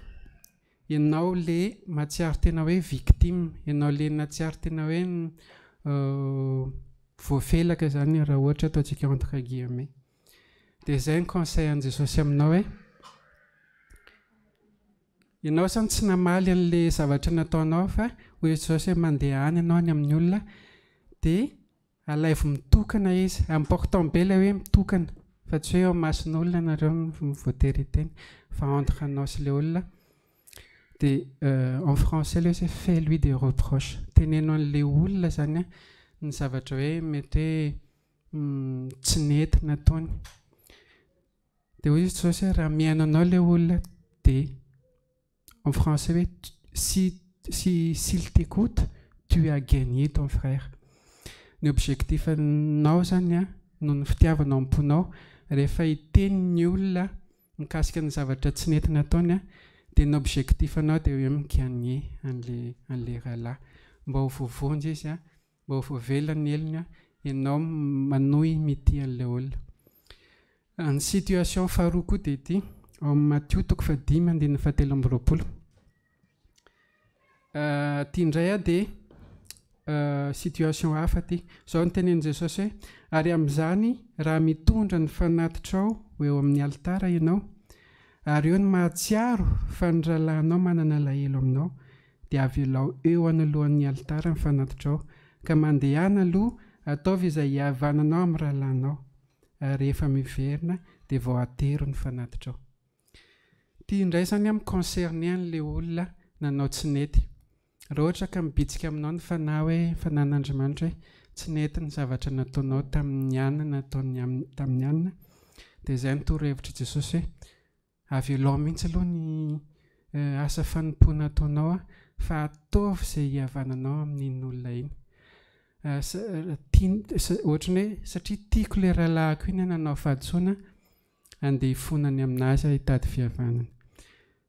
Ianao le matsiaro tena hoe victime, ianao le natsiaro tena hoe voafelaka zany raha ohatra ataontsika entre guillemets. Dia izay ny conseil an Jesosy aminao hoe ianao zany tsy namaly an'le zavatra nataonao fa hoy Jesosy hoe mandeha any ianao any amin'ny olona dia alaivo mitokana izy. Important be ilay hoe mitokana fa tsy hoe ao mason'olona nareo voatery teny fa entre anao sy ilay olona. Dia en français le c'est fais-lui des reproches. Tenenao an'ilay olona zany ny zavatra hoe mety hoe tsy nety nataony. Dia hoy Jesosy raha miaino anao ilay olona dia en français hoe s'il t'écoute tu as gagné ton frère. Ny objectif anao zany no ny fitiavanao amponao rehefa hiteny ny olona mikasika ny zavatra tsy nety nataony dia ny objectif anao dia hoe migagné an'le rahalahy mba ho vovonjy izy mba ho voavela ny elony ianao manohy mity an'ilay olona. Ny situation faharoa koa dia ity ao amin'ny Matthieu 5:17. Ty indray dia situation hafa ty. Zao ny tenen'i Jesosy hoe ary amin'izany raha mitondra ny fanatitra ao eo amin'ny altara ianao ary eo ny mahatsiaro fa ny rahalahinao manana lahelo aminao dia avelao eo anoloan'ny altara ny fanatitra ao ka mandehana aloha ataovy izay hihavananao amin'ny rahalahinao ary rehefa miverina dia vao atero ny fanatitra ao. Ty indray zany amin'ny concerné an'ilay olona nanao tsy nety. Raha ohatra ka mibitsika aminao ny fanahy hoe fanan'Andriamanitra hoe tsy nety ny zavatra nataonao tamin'ny anina nataony tamin'ny anina dia izay ny torohevitra Jesosy hoe avelao mihitsy aloha ny asa fanompoana ataonao fa ataovy izay hihavananao amin'iny olona iny. Ohatrany hoe satria tiako ilay rahalahiko iny nanao fahadisoana andeha hifonany aminazy hitady fihavanana.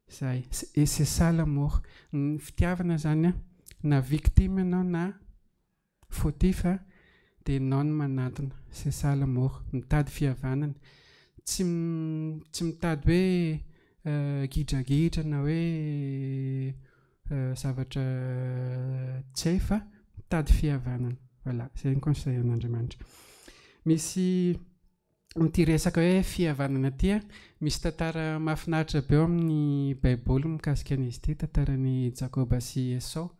Zay. Et c'est ça l'amour. Ny fitiavana zany na victime ianao na fautif dia ianao no manatona. C'est ça l'amour. Mitady fihavanana. Tsy mitady hoe gidragidra na hoe zavatra tsy hay fa tady fihavanana. Voilà, zay ny conseil an'Andriamanitra. Misy mity resaka hoe fihavanana ty misy tantara mahafinaritra be eo amin'ny baiboly mikasika an'izy ity, tantaran'ny Jakoba sy Esau.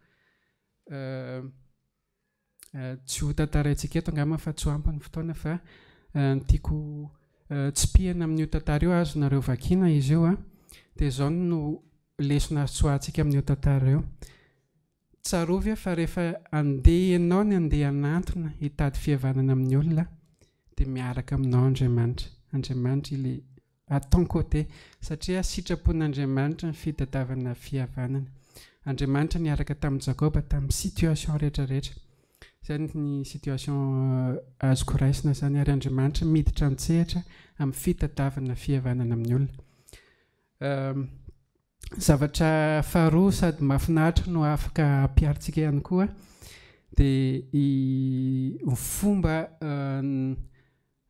Tsy ho tantaraintsika eto angamba fa tsy ho ampy ny fotoana fa tiako tsipihana amin'io tantara io, azonareo vakiana izy io dia izao no lesona soahantsika amin'io tantara io. Tsarovy fa rehefa andeha ianao ny andeha anantona hitady fihavanana amin'ny olona dia miaraka aminao Andriamanitra. Andriamanitra il est à ton côté satria sitrapon'Andriamanitra ny fitadiavana fihavanana. Andriamanitra niaraka tamin'ny Jakoba tamin'ny situation rehetrarehetra. Zany ny situation azoko raisina zany, ary Andriamanitra miditra an-tsehatra amin'ny fitadiavana fihavanana amin'ny olona. Zavatra faharoa sady mahafinaritra no afaka ampiaritsika ihany koa dia ny fomba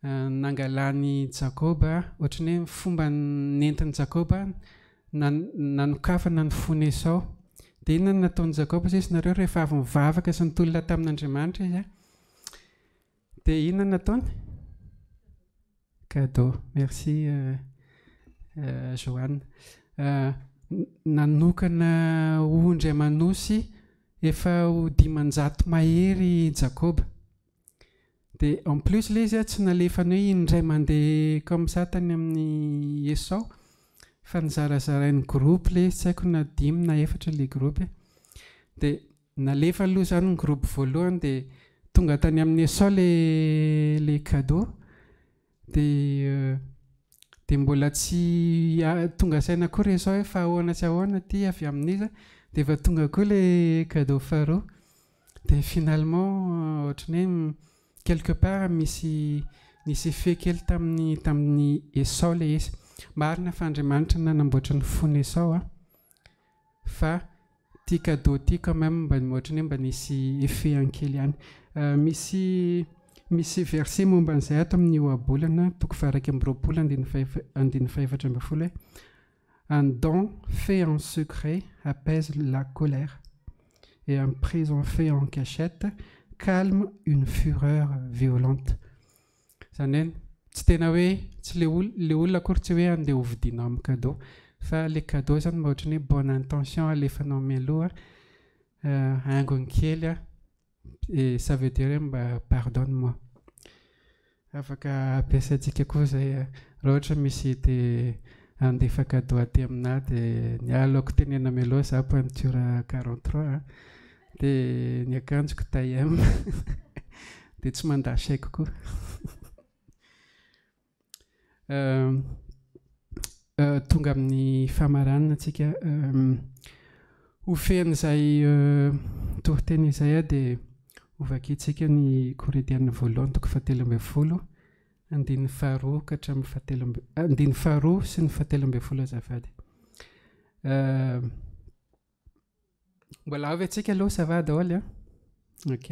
nangalany Jakoba, ohatran'ny hoe fomba nentin'ny Jakoba nanokafana ny fony Esau. Dia inona nataon'i Jakoba zay nareo rehefa avy mivavaka sy nitolona tamin'Andriamanitra izy dia inona nataony? Cadeau. Merci Joanne. Nanokana ondry amanosy efa ho 500 mahery Jakoba. Dia en plus ilay izy tsy nalefany hoe indray mandeha comme ça tany amin'ny Esau fa nizarazarainy groupe ilay izy, tsy haiko na 5 na 4 ilay groupe. Dia nalefa aloha zany ny groupe voalohany dia tonga tany amin'ny Esau le cadeau dia mbola tsy tonga saina koa Esau hoe fa ahoana tsy ahoana ty avy amin'iza dia efa tonga koa le cadeau faharoa. Dia finalement ohatrany hoe quelque part misy effet kely tamin'ny Esau le izy. Marina fa Andriamanitra nanamboatra ny fony Esau fa ty cadeau ty quand même mba ohatrany mba nisy effet ankely ihany. Misy verset momba an'izay ato amin'ny ohabolana 2:24 hoe un don fait en secret apaise la colère et un présent fait en cachette calme une fureur violente. Zany hoe tsy tena hoe tsy le olona akory tsy hoe andeha hovidinao amin'ny cadeau fa le cadeau zany mba ohatrany hoe bonne intention alefanao mialoha haingony kely et ça veut dire mba pardonne-moi. Afaka ampiasaintsika koa zay raha ohatra misy dia andefa cadeau aty amina dia ny aloko tenena mialoha za peinture 43 dia ny akanjoko taille M dia tsy mandasy haiko koa. Tonga amin'ny famaranana antsika ofehan'izay toriteny izay dia ovakitsika ny Korintiana voalohany 7:20 andiny faharoa ka hatramin'ny andiny faharoa sy ny 7:20 azafady. Mbola avy antsika aloha ça va daholo ok.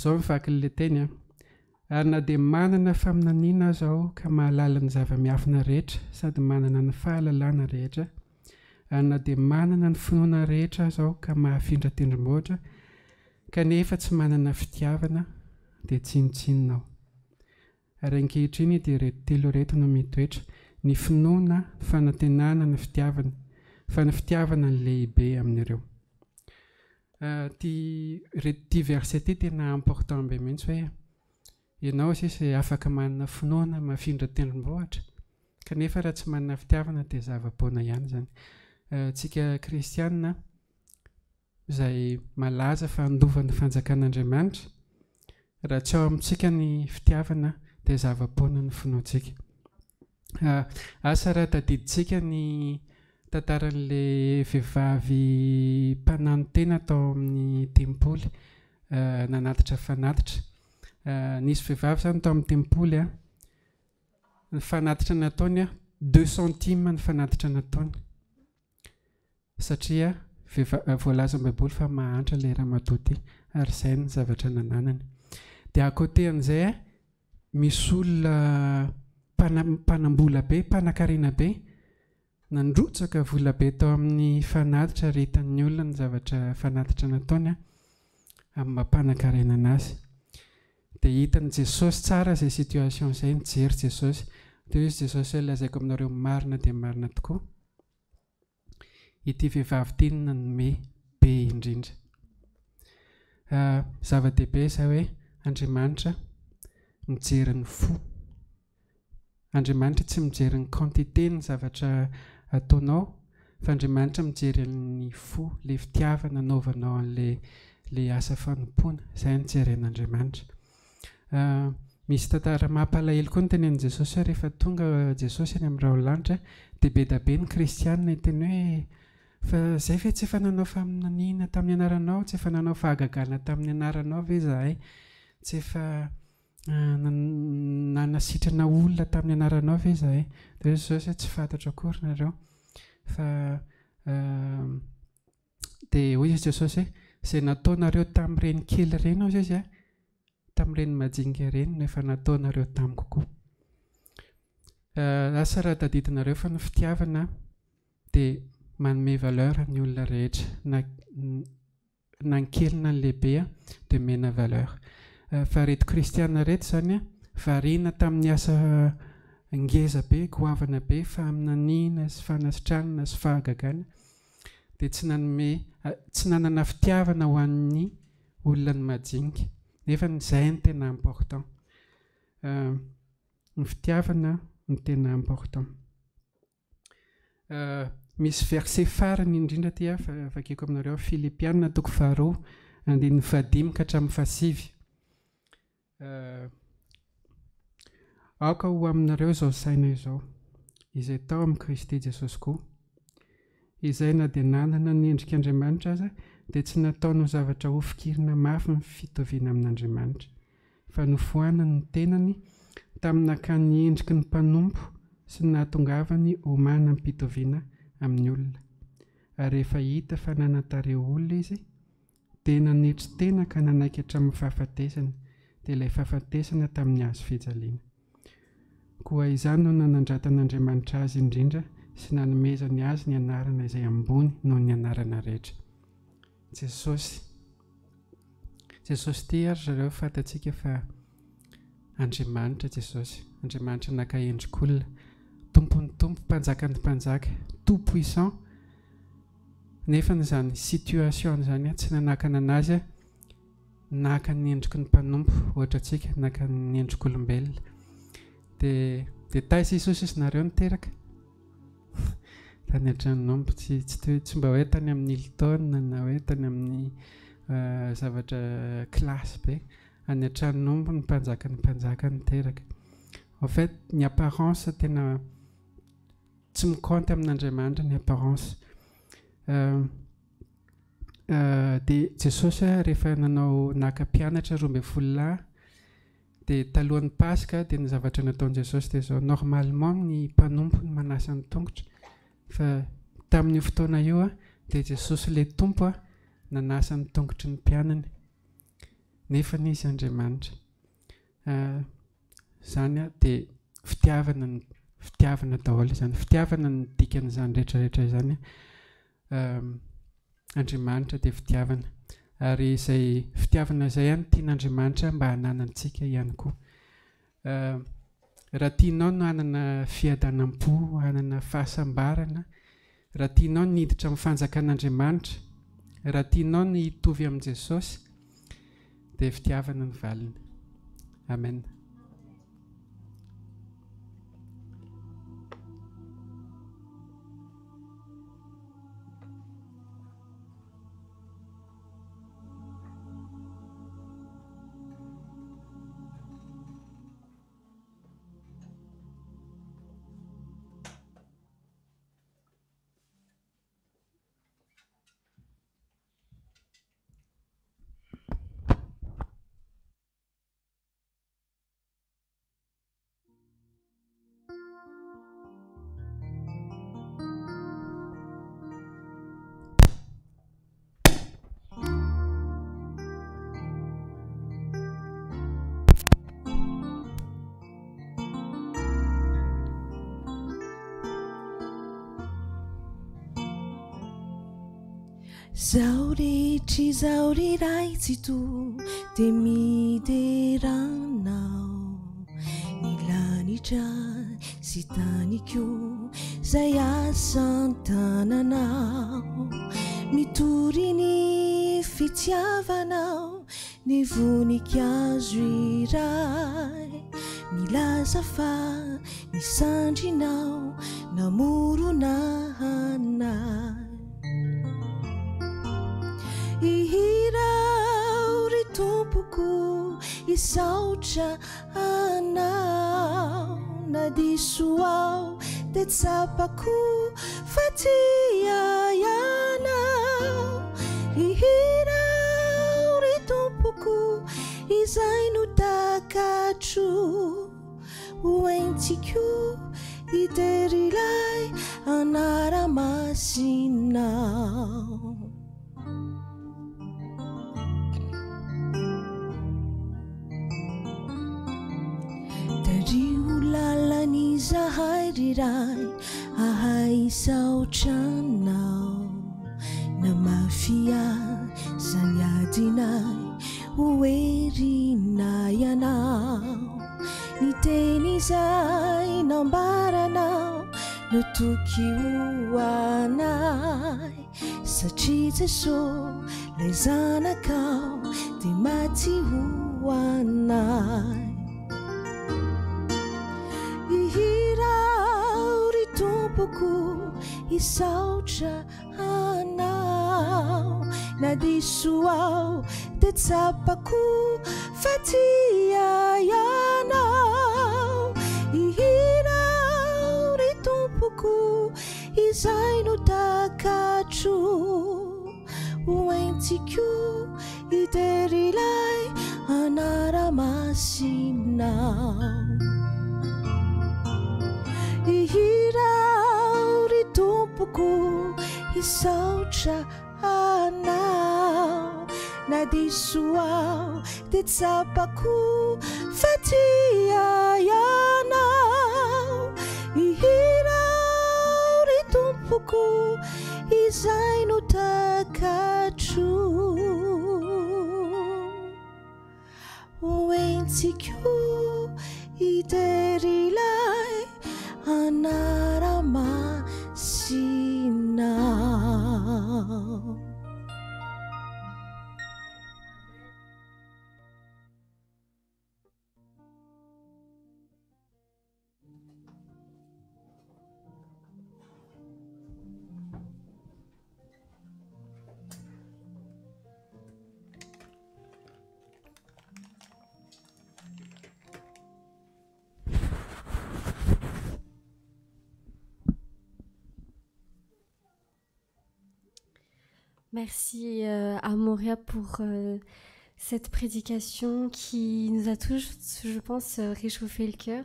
Zao mivaky le teny ary na dia manana faminaniana zao ka mahalala ny zava-miafina rehetra sady manana ny fahalalana rehetra, ary na dia manana ny finoana rehetra zao ka mahafindra tendrombohitra kanefa tsy manana fitiavana dia tsinotsinonao. Ary ankehitriny dia telo reto no mitoetra: ny finoana, fanantenana, ny fitiavana, fa ny fitiavana ny lehibe amin'ireo. Ty verset ty tena important be mihitsy hoe ianao sisy afaka manana finoana mahafindra tendrombohitra kanefa raha tsy manana fitiavana dia zava-poana ihany zany. Tsika kristianina izay malaza fa andovan'ny fanjakan'Andriamanitra, raha tsy ao amintsika ny fitiavana dia zava-poana ny finoantsika. Asa raha tadiditsika ny tantaran'ilay vehivavy mpanano tena tao amin'ny tempoly nanatitra fanatitra. Nisy vehivavy zany tao amin'ny tempoly ny fanatitra nataony 2 centime ny fanatitra nataony satria voalaza amin'ny baiboly fa mahantra ilay ramatoa ary izay ny zavatra nananany. Dia akote an'izay misy olona mpanambola be, mpanan-karena be nandrotsaka vola be tao amin'ny fanatitra rehetan'ny olona ny zavatra fanatitra nataony amin'ny mampanankarenana azy. Dia hitany Jesosy tsara izay situation izay, nijery Jesosy. Dia izy Jesosy hoe lazaiko aminareo marina dia marina tokoa, ity vehivavy ity no nanome be indrindra. Zava-dehibe izay hoe Andriamanitra mijery ny fo. Andriamanitra tsy mijery ny quantité ny zavatra ataonao, fa Andriamanitra mijery ny fo, ilay fitiavana anaovanao an'ilay asa fanompoana. Izay no jeren'Andriamanitra. Misy tantara mampalahelo koa ny tenenin Jesosy hoe rehefa tonga Jesosy eny amin'ny raolanitra dia be da be ny kristianina hiteny hoe fa izay ve tsy efa nanao faminaniana tamin'ny anaranao, tsy efa nanao fahagagana tamin'ny anaranao ve izahay, tsy efa nanasitrana olona tamin'ny anaranao ve izahay. Dia Jesosy tsy fantatra akory nareo fa dia hoy izy Jesosy hoe izay nataonareo tamin'ireny kely ireny hozy izy tamin'ireny majinika ireny no efa nataonareo tamiko koa. Asa raha tadidinareo fa ny fitiavana dia manome valeur ny olona rehetra, na ny kely na ny lehibe dia mena valeur. Fa reto kristianina reto izany variana tamin'ny asa ngeza be, goavana be, faminaniana sy fanasitranana sy fahagagana, dia tsy nanana fitiavana ho an'ny olona ny majinika. Nefa izay no tena important. Ny fitiavana no tena important. Misy verset farany indrindra ty vakiko aminareo, Filipianina 2:15 ka hatramin'ny 7. Aoka ho aminareo izao saina izao, izay tao amin'ny Kristy Jesosy koa, izay na dia nanana ny endrik'Andriamanitra aza dia tsy nataony ho zavatra ho fikirina mafy ny fitoviana amin'Andriamanitra, fa nofohanany ny tenany tamin'ny nakany endriky ny mpanompo sy ny nahatongavany ho manam-pitoviana amin'ny olona. Ary rehefa hita fa nanantareo olona izy dia nanetry tena ka nanaiky hatramin'ny fahafatesana, dia ilay fahafatesana tamin'ny hazo fijaliana. Koa izany no nanandratan'Andriamanitra azy indrindra sy nanomezany azy ny anarana izay ambony noho ny anarana rehetra. Jesosy ty ary zareo fantatsika fa Andriamanitra Jesosy, Andriamanitra naka endrik'olona, tompony tompo, mpanjakan'ny mpanjaka, tout puissant. Nefa n'izany situation izany tsy nanakana anazy naka ny endriky ny mpanompo, ohatra antsika naka ny endrik'olombelona. Dia taisa Jesosy izy niteraka tany an-tranompo, tsy mba hoe tany amin'ny Hilton na hoe tany amin'ny zavatra klasy be, any an-tranompo ny mpanjaka niteraka. En fait ny apparence tena tsy mikônty amin'Andriamanitra ny apparence. Dia Jesosy rehefa naka mpianatra 12 lahy dia talohan'ny Pasika dia ny zavatra nataon'i Jesosy dia izao, normalement ny mpanompo ny manasa ny tongotra, fa tamin'io fotoana io dia Jesosy ilay tompo nanasa ny tongotry ny mpianany, nefa izy Andriamanitra. Izany dia fitiavana daholo izany, fitiavana ny dikan'izany rehetrarehetra izany. Andriamanitra dia fitiavana, ary izay fitiavana izay tian'Andriamanitra mba hananantsika ihany koa. Raha tianao no hanana fiadanam-po, hanana fahasambarana, raha tianao no hiditra amin'ny fanjakan'Andriamanitra, raha tianao no hitovy amin'i Jesosy, dia fitiavana ny valiny. Amen. Zao rehetra zao riray tsy to dia mideranao ny lanitra sy taniko zay asan-tananao mitory ny fitiavanao ny voninkazo iray milaza fa ny sandrinao namorona anay ihirao ry tompoko isaotra anao na diso ao dia tsapako fa ty aianao ihirao ry tompoko izay no takatro hoentiko iterilay anaramasinao dario lalany zahay riray ahay saotranao na mafia zany adinay hoerinay anao ny teny izay nambaranao no toky hoanay satria Jesosy lay zanakao dia maty hoanay ihirao ry tompoko isaotra anao na diso ao dia tsapako fa ty aianao ihirao ry tompoko izay no takatro hoentiko iterilay anaramasinao ihirao ry tompoko isaotra anao na diso ao dia tsapako fa ty aianao ihirao ry tompoko izay no takatro hoentiko iterilay anaramasinao. Merci à Moria pour cette prédication qui nous a tous, je pense, réchauffé le cœur.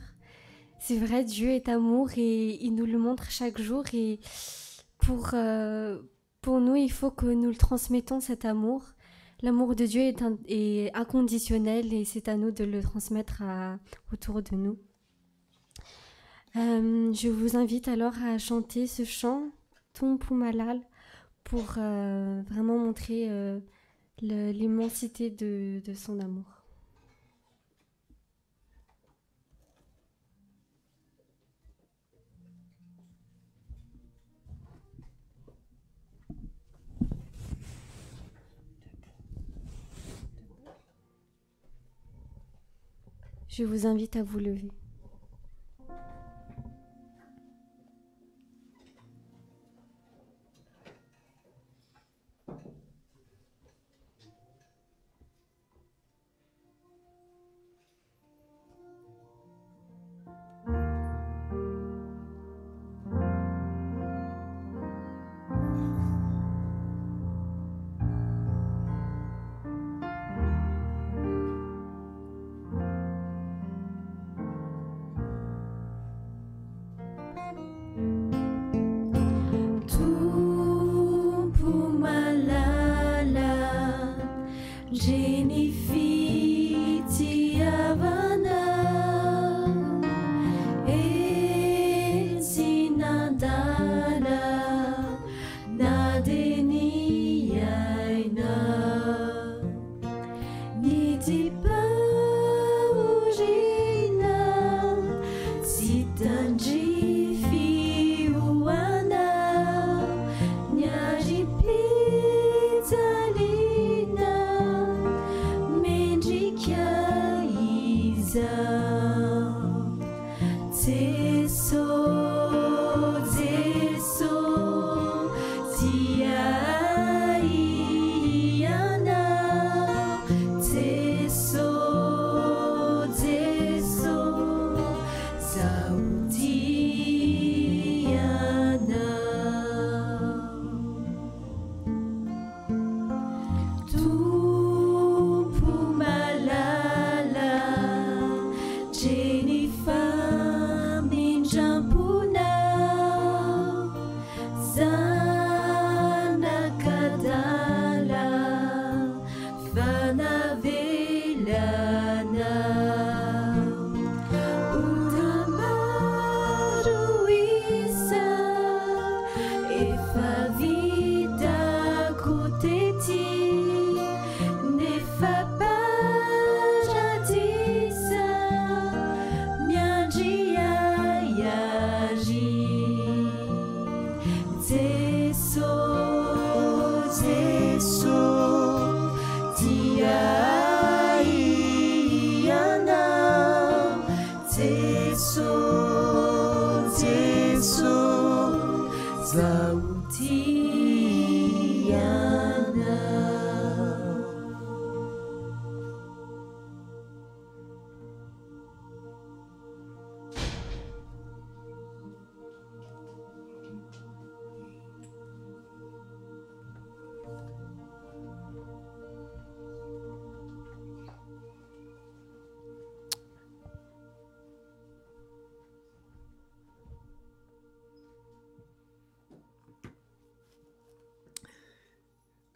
C'est vrai, Dieu est amour et il nous le montre chaque jour. Et pour nous, il faut que nous le transmettons, cet amour. L'amour de Dieu est inconditionnel et c'est à nous de le transmettre autour de nous. Je vous invite alors à chanter ce chant, Ton Pumalal, pour vraiment montrer l'immensité de son amour. Je vous invite à vous lever. Nadenia Jesu tiaianao Jesu Jesu zao tianao.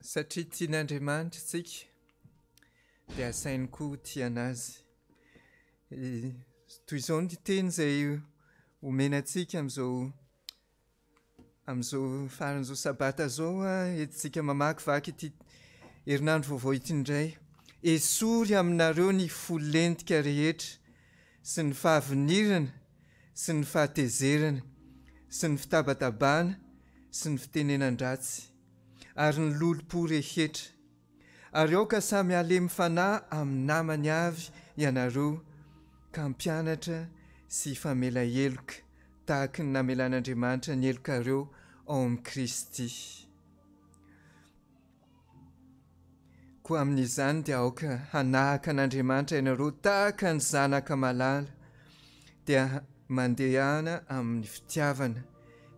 Satria tian'Andriamanitra isika dia asainy koa tianazy. Toy izao ny teny izay omenantsika amin'izao faran'izao sabata izao entintsika mamakivaky ity herinandro vaovao ity indray. Esory aminareo ny folentika rehetra sy ny fahavinirana sy ny fahatezerana sy ny fitabatabana sy ny fitenenan-dratsy ary ny lolo-po rehetra. Ary ao ka samy alemy fanahy amin'ny namany avy ianareo ka mpianatra sy famela heloka tahaka ny namelan'Andriamanitra ny helokareo ao amin'ny Kristy. Koa amin'izany dia aoka hanahaka an'Andriamanitra ianareo tahaka ny zanaka malala dia mandehana amin'ny fitiavana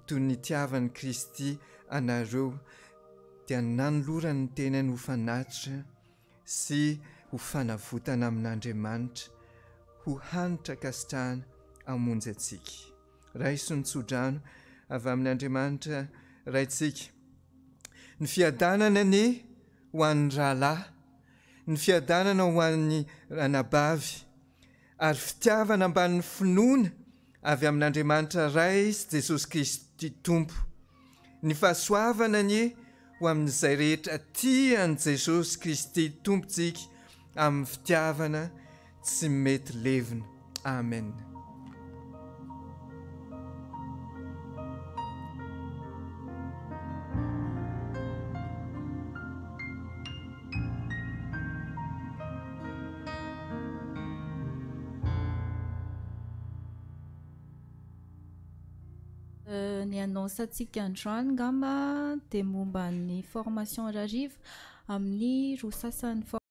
toy ny tiavan'i Kristy anareo dia nanolorany ny tenany ho fanatitra sy ho fanavotana amin'Andriamanitra ho hanitra kasitrahana hamonjy antsika. Raiso ny tsodrano avy amin'Andriamanitra raintsika. Ny fiadanana ne ho an'ny rahalahy, ny fiadanana ho an'ny ranabavy, ary fitiavana ambanin'ny finoana avy amin'Andriamanitra ray sy Jesosy Kristy Tompo. Ny fahasoavana ne ho amin'izay rehetra tian'i Jesosy Kristy Tompontsika amin'ny fitiavana tsy mety levina. Amen. Ny annonce-ntsika androany ngamba dia momba ny formation rariva amin'ny roa sasany